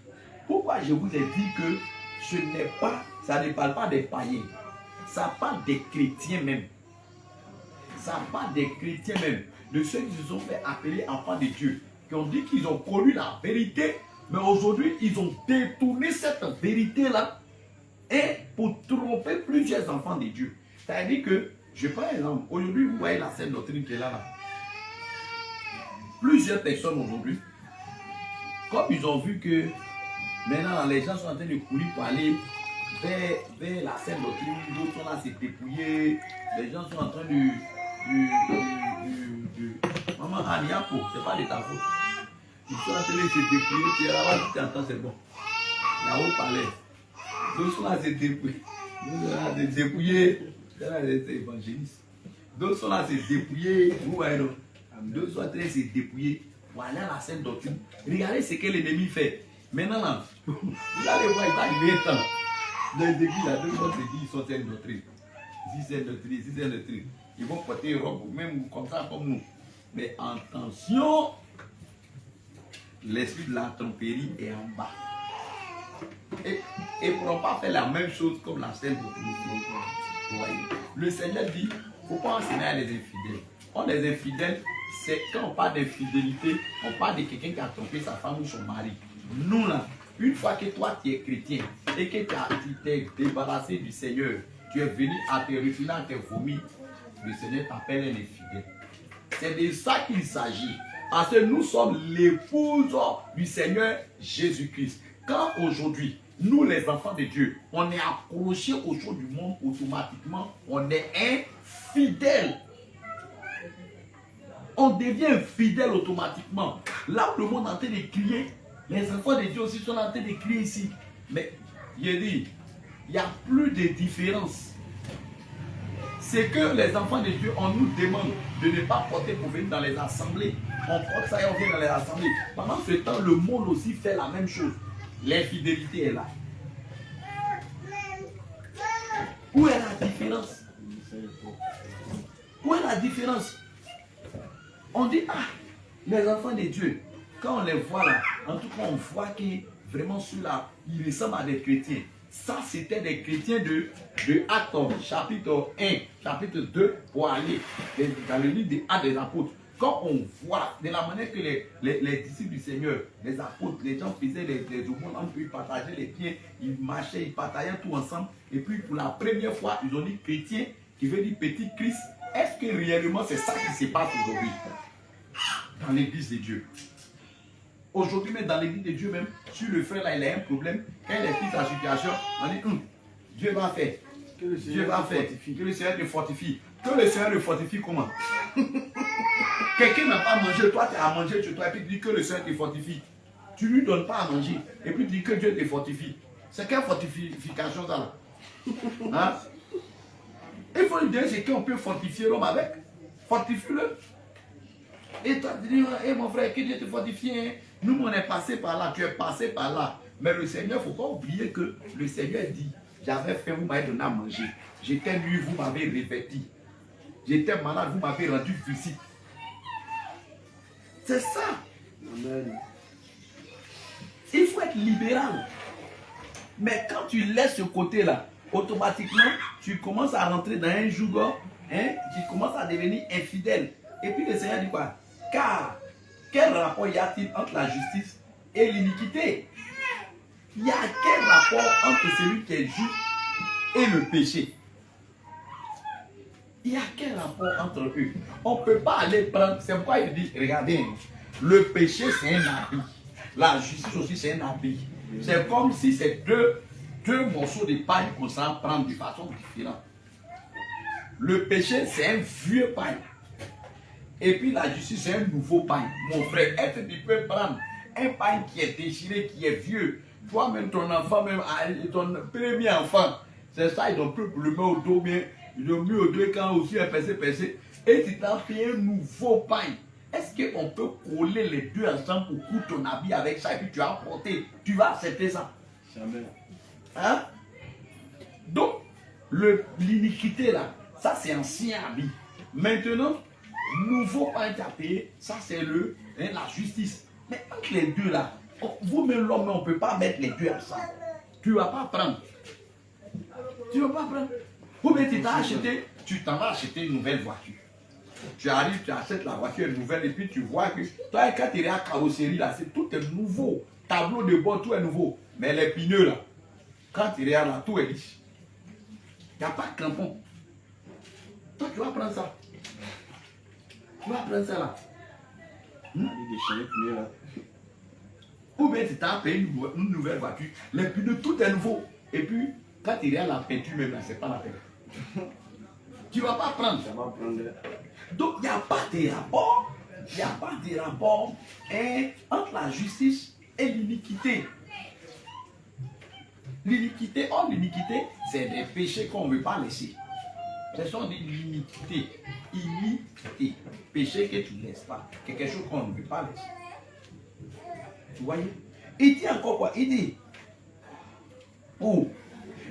Pourquoi je vous ai dit que ce n'est pas, ça ne parle pas des païens, ça parle des chrétiens même. Ça parle des chrétiens même, de ceux qui se sont fait appeler enfants de Dieu, qui ont dit qu'ils ont connu la vérité, mais aujourd'hui ils ont détourné cette vérité-là et pour tromper plusieurs enfants de Dieu. C'est-à-dire que, je prends un exemple, aujourd'hui vous voyez la sainte doctrine qui est là. Plusieurs personnes aujourd'hui, comme ils ont vu que maintenant les gens sont en train de courir pour aller vers la sainte doctrine, d'autres sont là à se dépouiller, les gens sont en train de Maman Aniapo, c'est pas de ta faute. Ils sont en train de se dépouiller, tu es là-bas, tu t'entends, c'est bon. Là-haut, palais. D'autres sont là à se dépouiller. D'autres sont là à se dépouiller. C'est là les évangélistes. D'autres sont là à se dépouiller. D'autres sont en train de se dépouiller pour aller à la sainte doctrine. Regardez ce que l'ennemi fait. Maintenant, là, vous allez voir, il va arriver un temps. Dans les églises, là, deux fois, ils sont sainte doctrine. Ici, sainte doctrine, ici, sainte doctrine. Ils vont porter une robe, même comme ça, comme nous. Mais attention, l'esprit de la tromperie est en bas. Et ils ne pourront pas faire la même chose comme la sainte doctrine. Le Seigneur dit, il ne faut pas enseigner à les infidèles. Quand les infidèles, c'est quand on parle d'infidélité, on parle de quelqu'un qui a trompé sa femme ou son mari. Nous là, une fois que toi tu es chrétien et que tu t'es débarrassé du Seigneur, tu es venu à te refuser, à te vomir, le Seigneur t'appelle un infidèle. C'est de ça qu'il s'agit. Parce que nous sommes l'épouse du Seigneur Jésus-Christ. Quand aujourd'hui, nous les enfants de Dieu, on est accrochés aux choses du monde, automatiquement, on est infidèle. On devient fidèle automatiquement. Là où le monde est en train de crier, les enfants de Dieu aussi sont en train de crier ici. Mais, il dit, il n'y a plus de différence. C'est que les enfants de Dieu, on nous demande de ne pas porter pour venir dans les assemblées. On porte ça et on vient dans les assemblées. Pendant ce temps, le monde aussi fait la même chose. L'infidélité est là. Où est la différence? Où est la différence? On dit, ah, les enfants de Dieu, quand on les voit là, en tout cas, on voit que vraiment ceux-là, ils ressemblent à des chrétiens. Ça, c'était des chrétiens de Actes, chapitre 1, chapitre 2, pour aller dans le livre des Actes des Apôtres. Quand on voit de la manière que les disciples du Seigneur, les apôtres, les gens faisaient les aumônes entre eux, ils partageaient les biens, ils marchaient, ils partageaient tout ensemble. Et puis pour la première fois, ils ont dit chrétien, qui veut dire petit Christ. Est-ce que réellement c'est ça qui se passe aujourd'hui dans l'église de Dieu? Aujourd'hui, même dans l'église de Dieu, même, si le frère là, il a un problème, quand il explique sa situation, on dit, Dieu va faire. Dieu va faire. Que le Seigneur te fortifie. Que le Seigneur te fortifie comment? Quelqu'un n'a pas mangé, toi tu as mangé chez toi, et puis tu dis que le Seigneur te fortifie. Tu ne lui donnes pas à manger, et puis tu dis que Dieu te fortifie. C'est quelle fortification ça là? Hein? Il faut lui dire ce qu'on peut fortifier l'homme avec. Fortifie-le. Et toi tu dis, hey, mon frère, que Dieu te fortifie. Hein? Nous, on est passé par là, tu es passé par là. Mais le Seigneur, il ne faut pas oublier que le Seigneur dit, j'avais faim, vous m'avez donné à manger. J'étais nu, vous m'avez revêti. J'étais malade, vous m'avez rendu visite. C'est ça. Amen. Il faut être libéral. Mais quand tu laisses ce côté-là, automatiquement, tu commences à rentrer dans un joug, hein, tu commences à devenir infidèle. Et puis le Seigneur dit quoi? Car, quel rapport y a-t-il entre la justice et l'iniquité? Il y a quel rapport entre celui qui est juste et le péché? Il y a quel rapport entre eux? On ne peut pas aller prendre. C'est pourquoi il dit, regardez, le péché c'est un habit. La justice aussi c'est un habit. C'est comme si c'est deux morceaux de paille qu'on s'en prend de façon différente. Le péché, c'est un vieux pain. Et puis la justice, c'est un nouveau pain. Mon frère, est-ce que tu peux prendre un pain qui est déchiré, qui est vieux? Toi-même, ton enfant, même ton premier enfant, c'est ça, ils ont pu le mettre au dos bien. Ils ont mis au dos quand aussi un percé. Et tu t'as pris un nouveau pain. Est-ce qu'on peut coller les deux ensemble pour coudre ton habit avec ça et puis tu vas porter? Tu vas accepter ça? Jamais. Hein? Donc, l'iniquité là, ça c'est ancien habit. Maintenant, nouveau pain à payer, ça c'est la justice. Mais entre les deux là, vous-même l'homme, on ne peut pas mettre les deux ensemble. Tu ne vas pas prendre. Tu ne vas pas prendre. Ou bien tu t'en vas acheter une nouvelle voiture. Tu arrives, tu achètes la voiture nouvelle et puis tu vois que toi, quand tu es à la carrosserie là, tout est nouveau. Tableau de bord, tout est nouveau. Mais les pneus là, quand tu regardes là, tout est lisse. Il n'y a pas de crampon. Toi, tu vas prendre ça. Tu vas prendre ça là. Ou bien tu t'as payé une nouvelle voiture. Les pneus, tout est nouveau. Et puis, quand tu regardes la peinture même là, c'est pas la peine. Tu ne vas pas prendre. Ça va prendre. Donc, il n'y a pas de rapport. Il n'y a pas de rapport entre la justice et l'iniquité. L'iniquité, c'est des péchés qu'on ne veut pas laisser. Ce sont des iniquités. Iniquité. Péché que tu ne laisses pas. Quelque chose qu'on ne veut pas laisser. Vous voyez? Il dit encore quoi? Il dit, oh,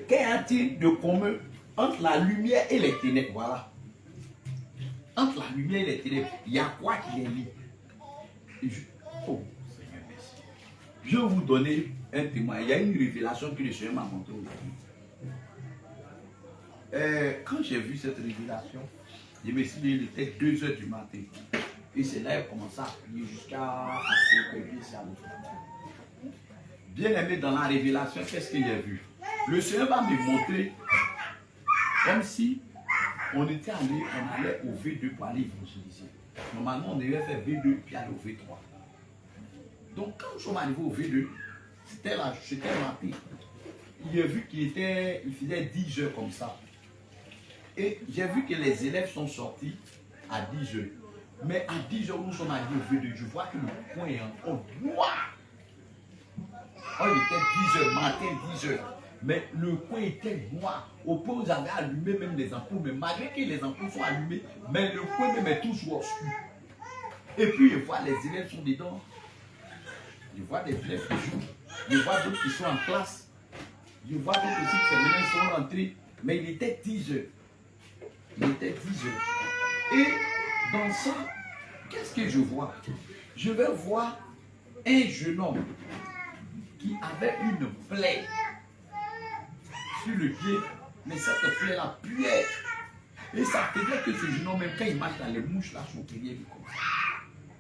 qu'y a-t-il de commun entre la lumière et les ténèbres? Voilà. Entre la lumière et les ténèbres, il y a quoi qui est lié? Oh, Seigneur, merci. Je vais vous donner un témoin. Il y a une révélation que le Seigneur m'a montrée aujourd'hui. Quand j'ai vu cette révélation, je me suis dit, il était 2 h du matin. Et c'est là qu'il a commencé à prier jusqu'à ce que ça me. Bien aimé dans la révélation, qu'est-ce qu'il a vu? Le Seigneur va me montrer comme si on allait au V2 pour aller évangéliser. Normalement, on devait faire V2 puis aller au V3. Donc, quand nous sommes arrivés au V2, c'était matin. Il a vu qu'il faisait 10 heures comme ça. Et j'ai vu que les élèves sont sortis à 10 heures. Mais à 10 heures, nous sommes arrivés au V2. Je vois que le coin est encore noir. Oh, il était 10 heures, matin 10 heures. Mais le coin était noir. Au point où vous avez allumé même les ampoules. Mais malgré que les ampoules sont allumées, mais le coin même est toujours obscur. Et puis je vois les élèves sont dedans. Je vois des élèves qui jouent. Je vois d'autres qui sont en classe. Je vois d'autres aussi qui maintenant sont rentrés. Mais il était 10 heures. Il était 10 heures. Et dans ça, qu'est-ce que je vois? Je vais voir un jeune homme qui avait une plaie sur le pied, mais cette plaie-là puait. Et ça faisait que ce jeune homme, même quand il marche dans les mouches, là, sont derrière lui comme ça.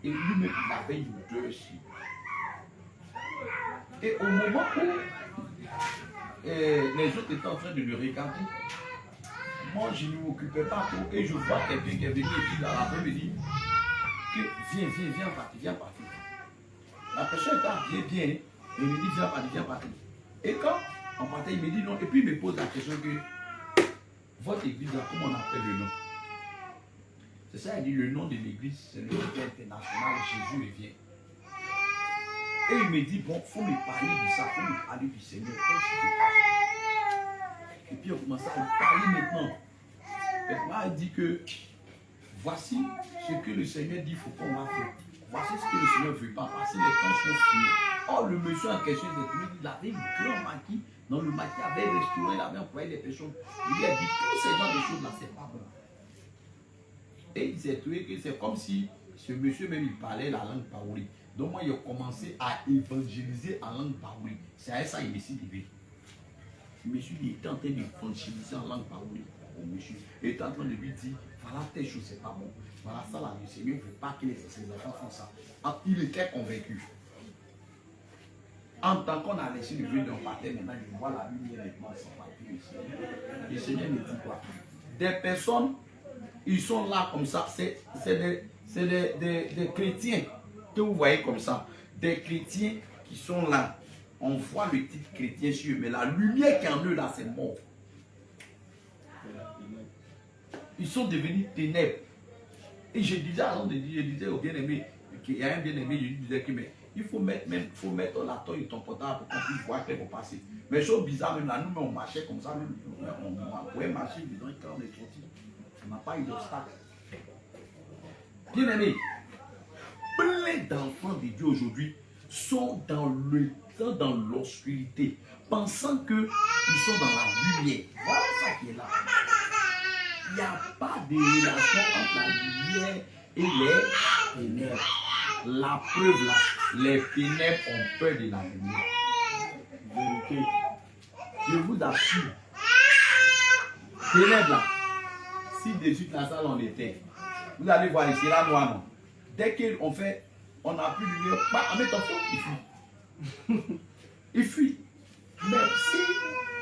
Et lui-même, il avait une odeur aussi. Et au moment où les autres étaient en train de le regarder, moi, je ne m'occupais pas trop. Et je vois quelqu'un qui est venu ici dans l'après-midi que viens partir. La personne était habillée bien. Et il me dit, viens partir. Et quand on partait, il me dit non. Et puis il me pose la question que votre église, là, comment on appelle le nom? C'est ça, il dit le nom de l'église, c'est le nom international, Jésus revient. Et il me dit, bon, il faut me parler de ça, il faut me parler du Seigneur. Et puis on commence à me parler maintenant. Maintenant, il dit que voici ce que le Seigneur dit, il faut qu'on va faire. Voici ce que le Seigneur ne veut pas, parce que les temps sont finis. Or, le monsieur en question, il avait un grand maquis. Dans le maquis, il avait restauré, il avait employé des personnes. Il lui a dit, tous ces genres de choses-là, c'est pas bon. Et il s'est trouvé que c'est comme si ce monsieur même, il parlait la langue paouli. Donc moi, il a commencé à évangéliser en langue paouli. C'est à ça qu'il me suis levé. Le monsieur, il était en train d'évangéliser en langue paouli. Le monsieur était en train de lui dire, voilà telle chose, c'est pas bon. Voilà ça, là, le Seigneur ne veut pas que les enfants font ça. Il était convaincu. En tant qu'on a laissé le vieux d'un parterre, maintenant je vois la lumière maintenant sans partir. Le Seigneur me dit quoi? Des personnes, ils sont là comme ça, c'est des chrétiens que vous voyez comme ça. Des chrétiens qui sont là. On voit le titre chrétien sur eux, mais la lumière qui est en eux là, c'est mort. Ils sont devenus ténèbres. Et je disais au bien-aimé, qu'il y a un bien-aimé, je lui disais que mais il faut mettre la toile de ton portable pour qu'on puisse voir qu'elle va passer. Mais chose bizarre, même là, nous, on marchait comme ça, même, on pouvait marcher, disons, quand on est sorti. On n'a pas eu d'obstacle. Bien-aimé, plein d'enfants de Dieu aujourd'hui sont dans l'obscurité, pensant qu'ils sont dans la lumière. Voilà ça qui est là. Il n'y a pas de relation entre la lumière et les ténèbres. La preuve là, les ténèbres ont peur de la lumière. Vérité. Je vous assure. Ténèbres là, si dessus de la salle on était, vous allez voir ici, là noir non. Dès on n'a plus de lumière, en mettant feu, il fuit. Il fuit. Mais si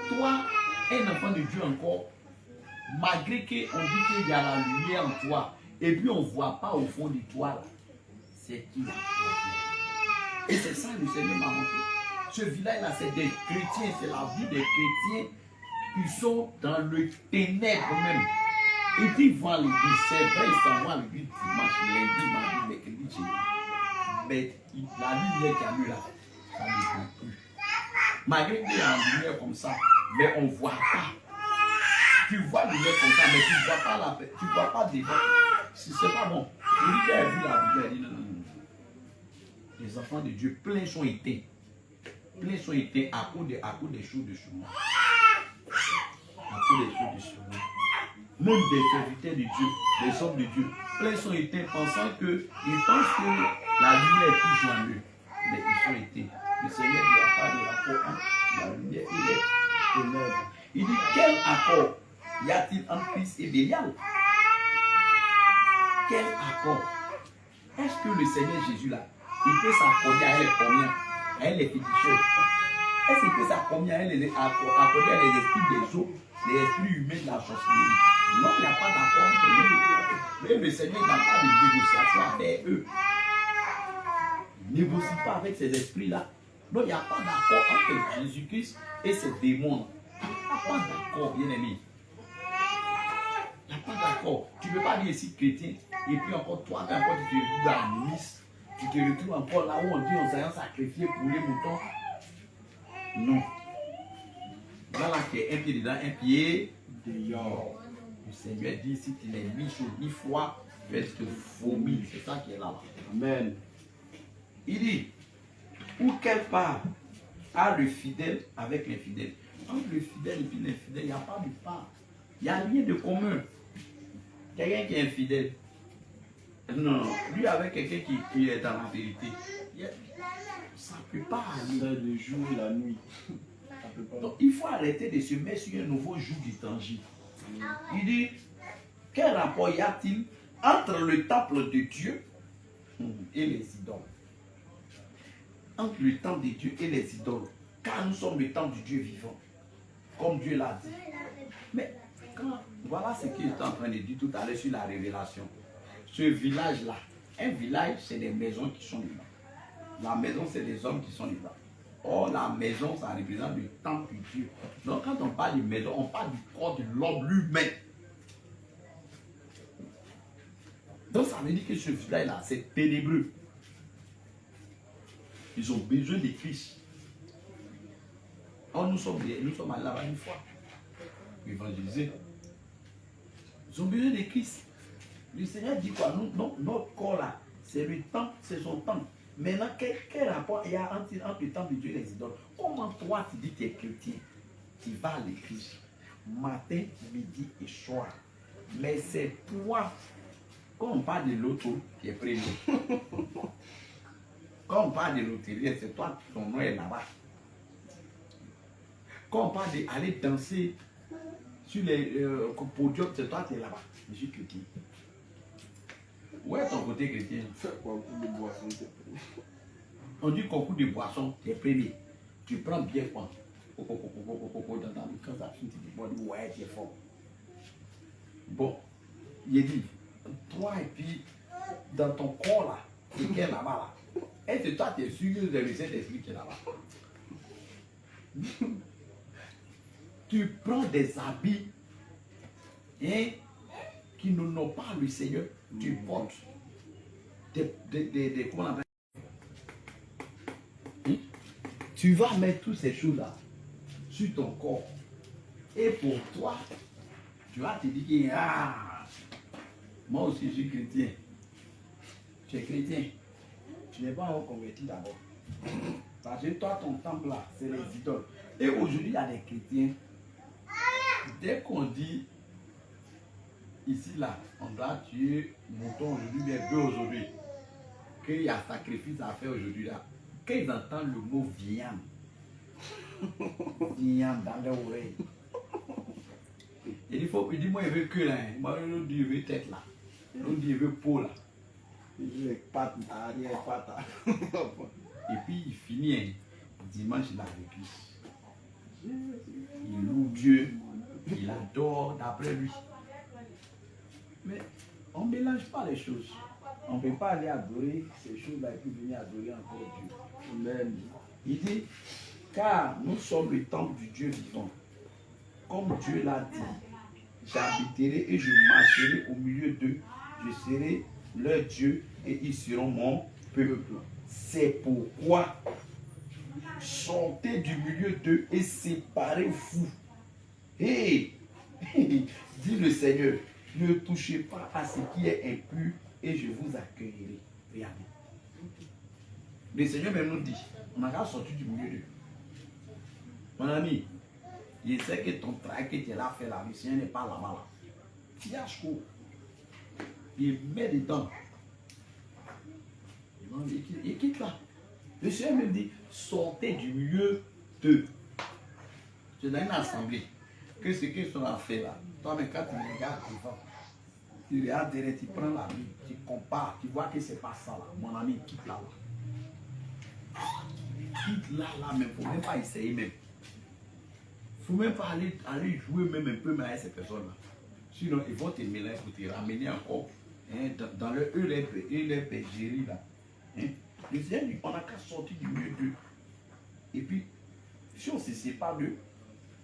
toi, un enfant de Dieu encore, malgré qu'on dit qu'il y a la lumière en toi, et puis on ne voit pas au fond de toi, là, c'est qu'il y a problème. Et c'est ça le Seigneur m'a montré. Ce village-là, c'est des chrétiens, c'est la vie des chrétiens qui sont dans le ténèbre même. Et ils vont à l'église, c'est vrai, ils s'en vont à l'église dimanche, lundi, mardi, mercredi, jeudi. Mais la lumière qu'il y a eu là, ça ne peut plus. Malgré qu'il y a une lumière comme ça, mais on ne voit pas. Tu vois la lumière comme ça, mais tu ne vois pas la paix, tu ne vois pas devant. C'est pas bon. Celui qui a vu la lumière, il dit non. Les enfants de Dieu, pleins sont éteints. Pleins sont éteints à cause des choses de ce monde. À cause des choses de ce monde. Même des serviteurs de Dieu, des hommes de Dieu, pleins sont éteints pensant ils pensent que la lumière est toujours en eux. Mais ils sont éteints. Le Seigneur dit, il n'y a pas de rapport entre la lumière et les ténèbres. Il dit, quel accord y a-t-il entre Christ et Bélial? Quel accord? Est-ce que le Seigneur Jésus là, il peut s'accorder à elle combien? À elle les féticheurs? Est-ce qu'il peut s'accorder à elle les esprits des eaux, les esprits humains de la sorcellerie? Non, il n'y a pas d'accord entre eux. Mais le Seigneur n'a pas de négociation avec eux. Il ne négocie pas avec ces esprits-là. Non, il n'y a pas d'accord entre Jésus-Christ et ces démons. Il n'y a pas d'accord, bien-aimé. Il n'y a pas d'accord. Tu ne peux pas dire ici chrétien, et puis encore toi, tu te retrouves dans la milice. Tu te retrouves encore là où on dit on s'est sacrifié pour les moutons. Non. Voilà qui est un pied dedans, un pied dehors. Le Seigneur dit si tu n'es ni chaud ni froid, tu es te vomir. C'est ça qui est là. Amen. Il dit, ou quelle part a le fidèle avec l'infidèle? Entre le fidèle et puis l'infidèle, il n'y a pas de part. Il n'y a rien de commun. Quelqu'un qui est infidèle. Non, lui avec quelqu'un qui est dans la vérité. Ça ne peut pas aller. C'est le jour et la nuit. Donc il faut arrêter de se mettre sur un nouveau joug liturgique. Il dit, quel rapport y a-t-il entre le temple de Dieu et les idoles? Entre le temple de Dieu et les idoles. Car nous sommes le temple du Dieu vivant. Comme Dieu l'a dit. Mais voilà ce qu'il est en train de dire tout à l'heure sur la révélation. Ce village-là, un village, c'est des maisons qui sont dedans. La maison, c'est des hommes qui sont dedans. Or, la maison, ça représente le temple de Dieu. Donc, quand on parle de maison, on parle du corps de l'homme lui-même. Donc, ça veut dire que ce village-là, c'est ténébreux. Ils ont besoin de Christ. Or, nous sommes allés là-bas une fois. Évangéliser. Ils ont besoin de Christ. Le Seigneur dit quoi? Notre corps là, c'est le temple, c'est son temple. Maintenant, quel rapport il y a entre le temple de Dieu et les idoles? Comment toi tu dis que tu es chrétien? Tu vas à l'église matin, midi et soir. Mais c'est toi. Quand on parle de l'auto, qui est premier. Quand on parle de loterie, c'est toi, ton nom est là-bas. Quand on parle d'aller danser sur les podiums, c'est toi qui es là-bas. Je suis chrétien. Où est ton côté chrétien? Concours de boisson, c'est premier. On dit concours de boisson, tu es premier. Tu prends bien quoi? Dans ta vie, quand ça finit, tu dis, ouais, tu es fort. Bon, il dit, toi et puis, dans ton corps là, c'est qui est là-bas là? Est-ce que toi tu es sûr que le Saint-Esprit qui est là-bas? Tu prends des habits, hein? qui n'honorent pas le Seigneur, tu portes comment on appelle? Tu vas mettre toutes ces choses-là sur ton corps. Et pour toi, tu vas te dire que moi aussi je suis chrétien. Tu es chrétien. Tu n'es pas encore converti d'abord. Parce que toi, ton temple là, c'est les idoles. Et aujourd'hui, il y a des chrétiens. Dès qu'on dit ici là, on doit tuer mouton aujourd'hui, mais bœuf aujourd'hui, qu'il y a sacrifice à faire aujourd'hui là, quand ils entendent le mot viande, viande dans leur oreille, il dit moi il veut que là, moi il dit il veut tête là, il dit il veut peau là, il veut patte arrière patte. Et puis il finit dimanche là avec lui. Il loue Dieu, il adore d'après lui. Mais on ne mélange pas les choses. On ne peut pas aller adorer ces choses-là et puis venir adorer encore Dieu. Même. Il dit, car nous sommes le temple du Dieu vivant. Comme Dieu l'a dit, j'habiterai et je marcherai au milieu d'eux. Je serai leur Dieu et ils seront mon peuple. C'est pourquoi sortez du milieu d'eux et séparez-vous. Hey, dit le Seigneur, ne touchez pas à ce qui est impur et je vous accueillerai. Regardez. Le Seigneur même nous dit, on a qu'à sortir du milieu d'eux. Mon ami, je sais que ton travail que tu es là fait là, le Seigneur n'est pas là-bas. Là. Fiasco. Il met dedans. Il quitte là. Le Seigneur me dit, sortez du milieu d'eux. C'est dans une assemblée. Que ce qu'ils sont à faire là. Toi, mais quand tu regardes devant, tu regardes derrière, tu prends la Bible, tu compares, tu vois que c'est pas ça là. Mon ami, quitte là. Quitte là, mais il ne faut même pas essayer même. Il ne faut même pas aller jouer même un peu avec ces personnes-là. Sinon, ils vont te mélanger pour te ramener encore dans leur bergerie là. Le Seigneur dit, on n'a qu'à sortir du milieu d'eux. Et puis, si on ne se sépare d'eux,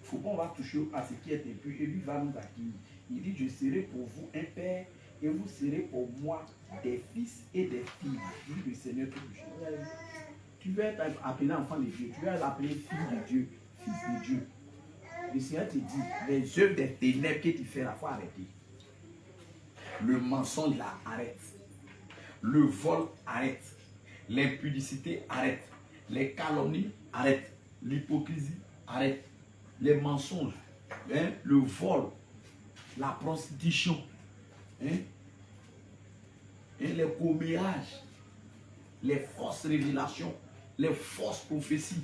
il faut qu'on va toucher à ce qui est impur et lui va nous accueillir. Il dit, je serai pour vous un père et vous serez pour moi des fils et des filles. Dit le Seigneur tout. Tu vas être appelé enfant de Dieu, tu vas l'appeler fille de Dieu, fils de Dieu. Le Seigneur te dit, les œuvres des ténèbres que tu fais là, il faut arrêter. Le mensonge là, arrête. Le vol, arrête. L'impudicité, arrête. Les calomnies, arrête. L'hypocrisie, arrête. Les mensonges, le vol, la prostitution, et les commérages, les fausses révélations, les fausses prophéties,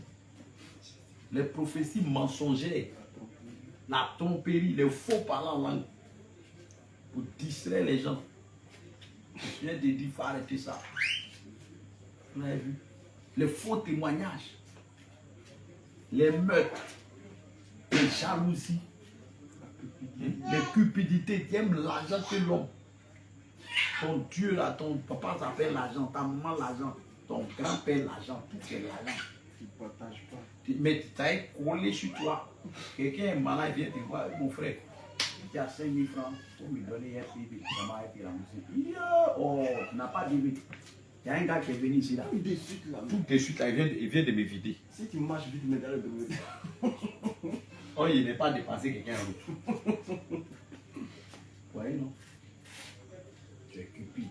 les prophéties mensongères, la tromperie, les faux parlants en langue, pour distraire les gens. Je viens de dire, il faut arrêter ça. Vous avez vu? Les faux témoignages, les meurtres, les jalousies, les cupidités, tu aimes l'argent que l'homme. Ton Dieu là, ton papa s'appelle l'argent, ta maman l'argent, ton grand-père l'argent, tout c'est l'argent. Tu ne partages pas. Mais tu as collé sur toi. Quelqu'un est malade, vient te voir, mon frère. Tu as 5 000 francs pour me donner un bébé. Oh, tu n'as pas dit. Il y a un gars qui est venu ici là. Tout de suite là, il vient de me vider. Si tu marches vite, mais dans le domaine. Oh, il n'est pas dépassé quelqu'un en route. Ouais, non. Tu es cupide.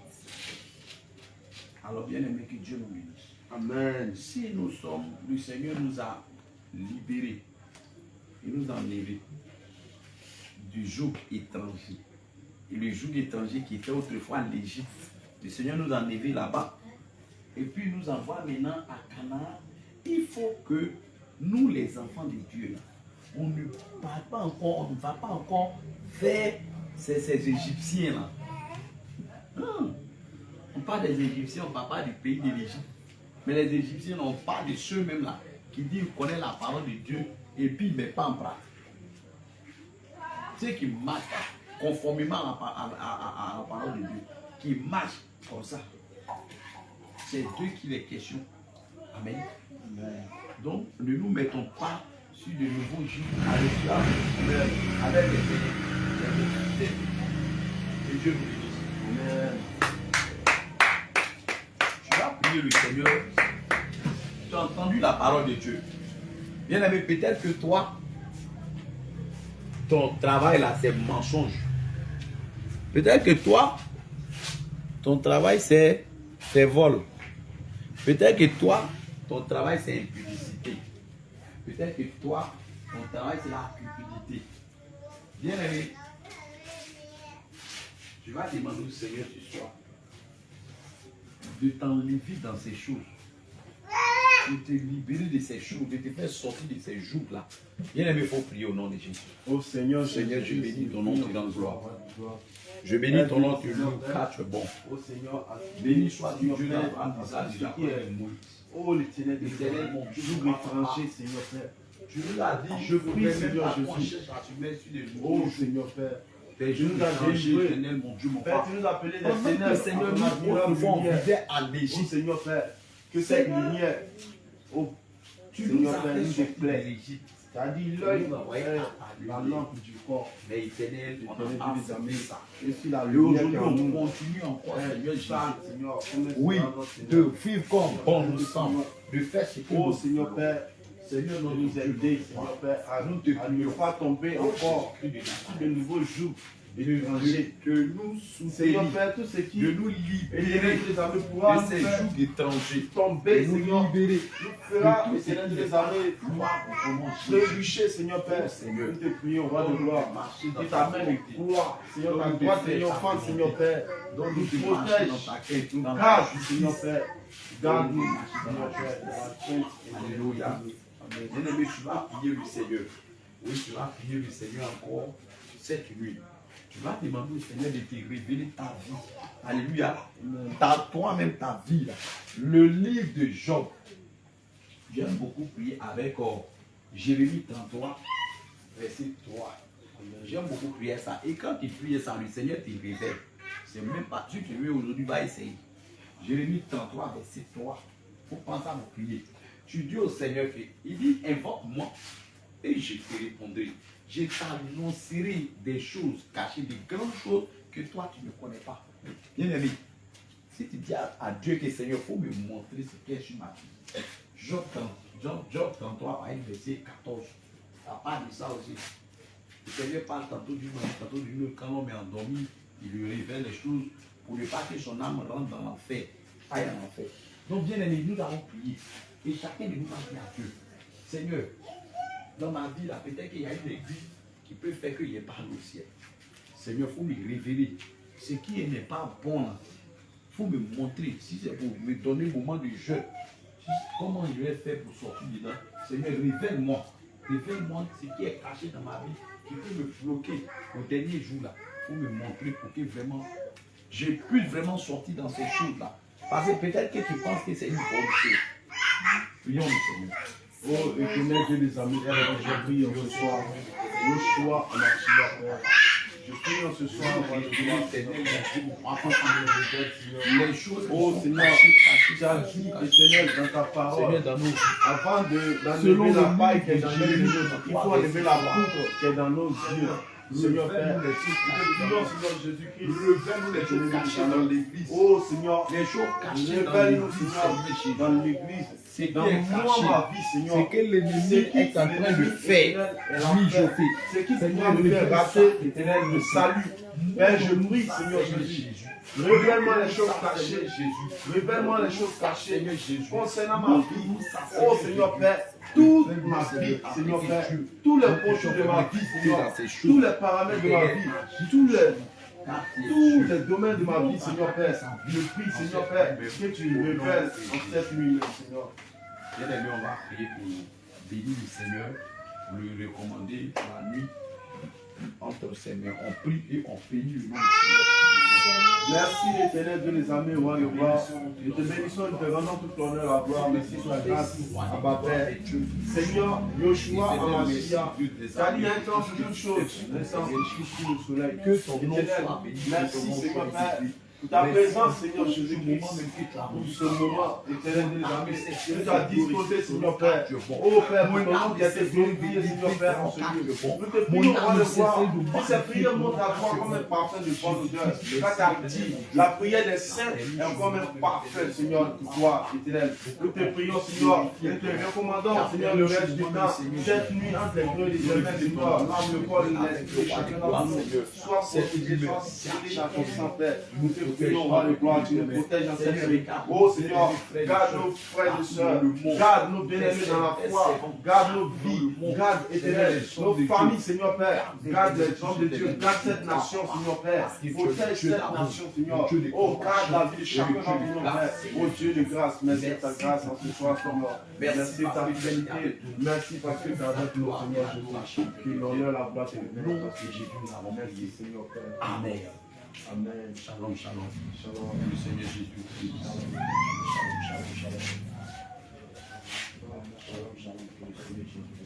Alors bien aimé, que Dieu nous bénisse. Amen. Si nous sommes, le Seigneur nous a libérés. Il nous a enlevés du joug étranger. Et le joug étranger qui était autrefois en Égypte. Le Seigneur nous a enlevés là-bas. Et puis nous envoie maintenant à Canaan. Il faut que nous, les enfants de Dieu, là, on ne parle pas encore, on ne va pas encore vers ces Égyptiens là. Non. On parle des Égyptiens, on ne parle pas du pays de l'Égypte. Mais les Égyptiens, on parle de ceux-mêmes là, qui disent qu'ils connaissent la parole de Dieu et puis ils ne mettent pas en pratique. Ceux qui marchent conformément à la parole de Dieu, qui marchent comme ça. C'est d'eux qu'il est question. Amen. Donc, ne nous mettons pas sur de nouveaux jours avec des Que Dieu vous bénisse. Amen. Tu vas prier le Seigneur. Tu as entendu la parole de Dieu. Bien aimé, peut-être que toi, ton travail là, c'est mensonge. Peut-être que toi, ton travail, c'est vol. Peut-être que toi, ton travail, c'est impudicité. Peut-être que toi, ton travail, c'est la cupidité. Bien aimé, tu vas demander au Seigneur ce soir de t'enlever dans ces choses, de te libérer de ces choses, de te faire sortir de ces jours-là. Bien aimé, il faut prier au nom de Jésus. Oh Seigneur, Seigneur, je bénis ton nom, tu rends gloire. gloire. Je bénis ton nom, tu loues, car tu es bon. Oh Seigneur, Béni sois-tu Dieu d'Abraham, d'Isaac, de Jacob et de Moïse. oh l'éternel des L'éternel, éternels, mon Dieu, jour étranger, Seigneur Père. Tu nous as dit, Je prie, Seigneur Jésus. Jésus. Oh Seigneur Père. Tes Tu nous as étrangers, délivrés. éternel, mon Dieu, mon Père, Père. tu nous as appelés des Pendant que, ténèbres. Seigneur, à ton nous admirable on lumière. vivait en Oh Égypte. Seigneur Père, que cette Seigneur, lumière, oh Tu nous Seigneur as Père, fait nous sortir de éclaire. l'Égypte. C'est-à-dire l'œil, nous envoyer Père, à la l'huile. lampe du corps. Mais éternel, on L'éternel a des fait amis. ça. Et si la Et lumière aujourd'hui, qui est en on nous, continue encore, Seigneur Jésus, Seigneur, oui, de vivre comme bon nous sommes, de faire ce que oh nous Seigneur voulons. Père, Seigneur, de notre nous Dieu, aider, Seigneur Père, à nous te ne pas tomber encore Jésus-Christ de sur Nazareth. de nouveaux jours étrangers. De nous Seigneur soutenir, Père, tout ce qui de nous et libérer les armées pourra de nous ces faire jours d'étrangers, tomber, de nous Seigneur, libérer nous fera, de tout ce Éternel qui des est armées, gloire au nom de Jésus. trébucher, Seigneur Père. Oh, Seigneur. Nous te prions, roi de gloire. Marcher dans Que ta ta main volonté. de gloire, Seigneur, ta Donne-nous de droite faire ta triomphante, volonté. Seigneur Père, Donc nous nous te marcher protège, dans ta quête, nous dans ta garde, justice. Seigneur Père. Garde-nous, Seigneur Seigneur Père, dans la crainte et dans Alléluia. Amen. Bien-aimé, tu vas prier le Seigneur. Oui, tu vas prier le Seigneur encore cette nuit. Tu vas demander au Seigneur de te révéler ta vie. Alléluia. Toi-même, ta vie. Là. Le livre de Job. J'aime beaucoup prier avec Jérémie 33, verset 3. J'aime beaucoup prier ça. Et quand tu pries ça, le Seigneur te révèle. C'est même pas tu veux aujourd'hui, va essayer. Jérémie 33, verset 3. Il faut penser à me prier. Tu dis au Seigneur que, il dit, invoque-moi et je te répondrai. Je t'annoncerai des choses cachées, des grandes choses que toi tu ne connais pas. Bien aimé, si tu dis à Dieu que Seigneur, il faut me montrer ce qu'il y a sur ma vie. Job 33, par exemple, verset 14. Ça parle de ça aussi. Le Seigneur parle tantôt d'une autre. Quand l'homme est endormi, il lui révèle les choses pour ne pas que son âme rentre dans l'enfer, aille en enfer. Donc, bien aimé, nous avons prié. Et chacun de nous va dire à Dieu, Seigneur, dans ma vie, là, peut-être qu'il y a une église qui peut faire qu'il n'y ait pas au ciel. Seigneur, il faut me révéler ce qui n'est pas bon là. Il faut me montrer, si c'est pour me donner un moment de jeûne, comment je vais faire pour sortir dedans. Seigneur, révèle-moi. Révèle-moi ce qui est caché dans ma vie, qui peut me bloquer au dernier jour là. Il faut me montrer pour que vraiment, je puisse vraiment sortir dans ces choses-là. Parce que peut-être que tu penses que c'est une bonne chose. Prions le Seigneur. Oh, éternel Dieu des amis, je prie en ce soir. Yeshua, en Achia, Père. Je prie en ce soir, roi de gloire, Seigneur. Les choses Oh Seigneur, tu as dit, éternel, dans ta parole, Seigneur, dans nos avant Selon d'enlever la le paille livre qui est de dans nos Jérémie, yeux, il faut enlever la poutre qui est dans nos yeux. Seigneur Père, nous te prions, Seigneur Jésus-Christ. révèle-nous les choses cachées dans l'église. Oh Seigneur, Les choses cachées dans révèle-nous, l'église, Seigneur, Seigneur. dans l'église. C'est Dans qui est moi, caché. ma vie, Seigneur. C'est que l'ennemi est en train de faire. Mijoter. C'est qui Seigneur, pourrait me faire révèle rater, éternel, le salut. Père, je prie, Seigneur Jésus. Révèle-moi les choses cachées, Jésus. Révèle-moi les choses cachées, Seigneur Jésus. concernant ma vie. Oh Seigneur Père, toute ma vie, Seigneur Père, tous les contours de ma vie, Seigneur, tous les paramètres de ma vie, tous les domaines de ma vie, Seigneur Père, je prie, Seigneur Père, que tu révèles en cette nuit, Seigneur. Bien aimé, on va prier pour bénir le Seigneur, pour lui recommander la nuit entre ses mains. On prie et on bénit le nom du Seigneur. Merci l'éternel Dieu les amis, roi de gloire. Nous te bénissons, nous te rendons tout l'honneur à gloire. Merci sur la grâce, Abba Père. Seigneur, Yoshua, Amashia, car il y a un temps sur toutes choses, un temps sur le soleil. Que ton nom Éternel, soit béni. merci Seigneur Père, ta présence, Seigneur Jésus-Christ, pour ce moment, éternel de l'âme, tu nous as disposé, Seigneur Père. Oh Père, pour ton nom qui a été glorifié, Seigneur Père, en ce lieu. Nous te prions, roi de voir, que cette prière monte à toi comme un parfum de bonne odeur. Car tu as dit, la prière des saints est comme un parfum, Seigneur, pour toi, éternel. Nous te prions, Seigneur, et te recommandons, Seigneur, le reste du temps, cette nuit entre les creux des éléments, Seigneur, l'âme, le corps et l'esprit, chacun d'entre nous, sois protégé, sois scellé dans ton sang, Père. Nous te prions, roi de gloire, tu nous protèges dans cette nuit. Oh Seigneur, garde nos frères et sœurs, garde nos bien-aimés dans la foi, garde nos vies, garde, éternel, nos familles, Seigneur Père, garde les hommes de Dieu, garde cette nation, Seigneur Père, protège cette nation, Seigneur. Oh, garde la vie de chacun d'entre nous, Père. Oh Dieu de grâce, merci de ta grâce en ce soir, Seigneur. Merci de ta fidélité, merci parce que tu es avec nous, Seigneur Jésus. Que l'honneur, la gloire et le nom, parce que Jésus nous avons. Merci, Seigneur Père. Amen. Amen. Shalom, shalom. Shalom. Le Seigneur Jésus. Shalom, shalom, shalom. Shalom, shalom. Que le Seigneur Jésus.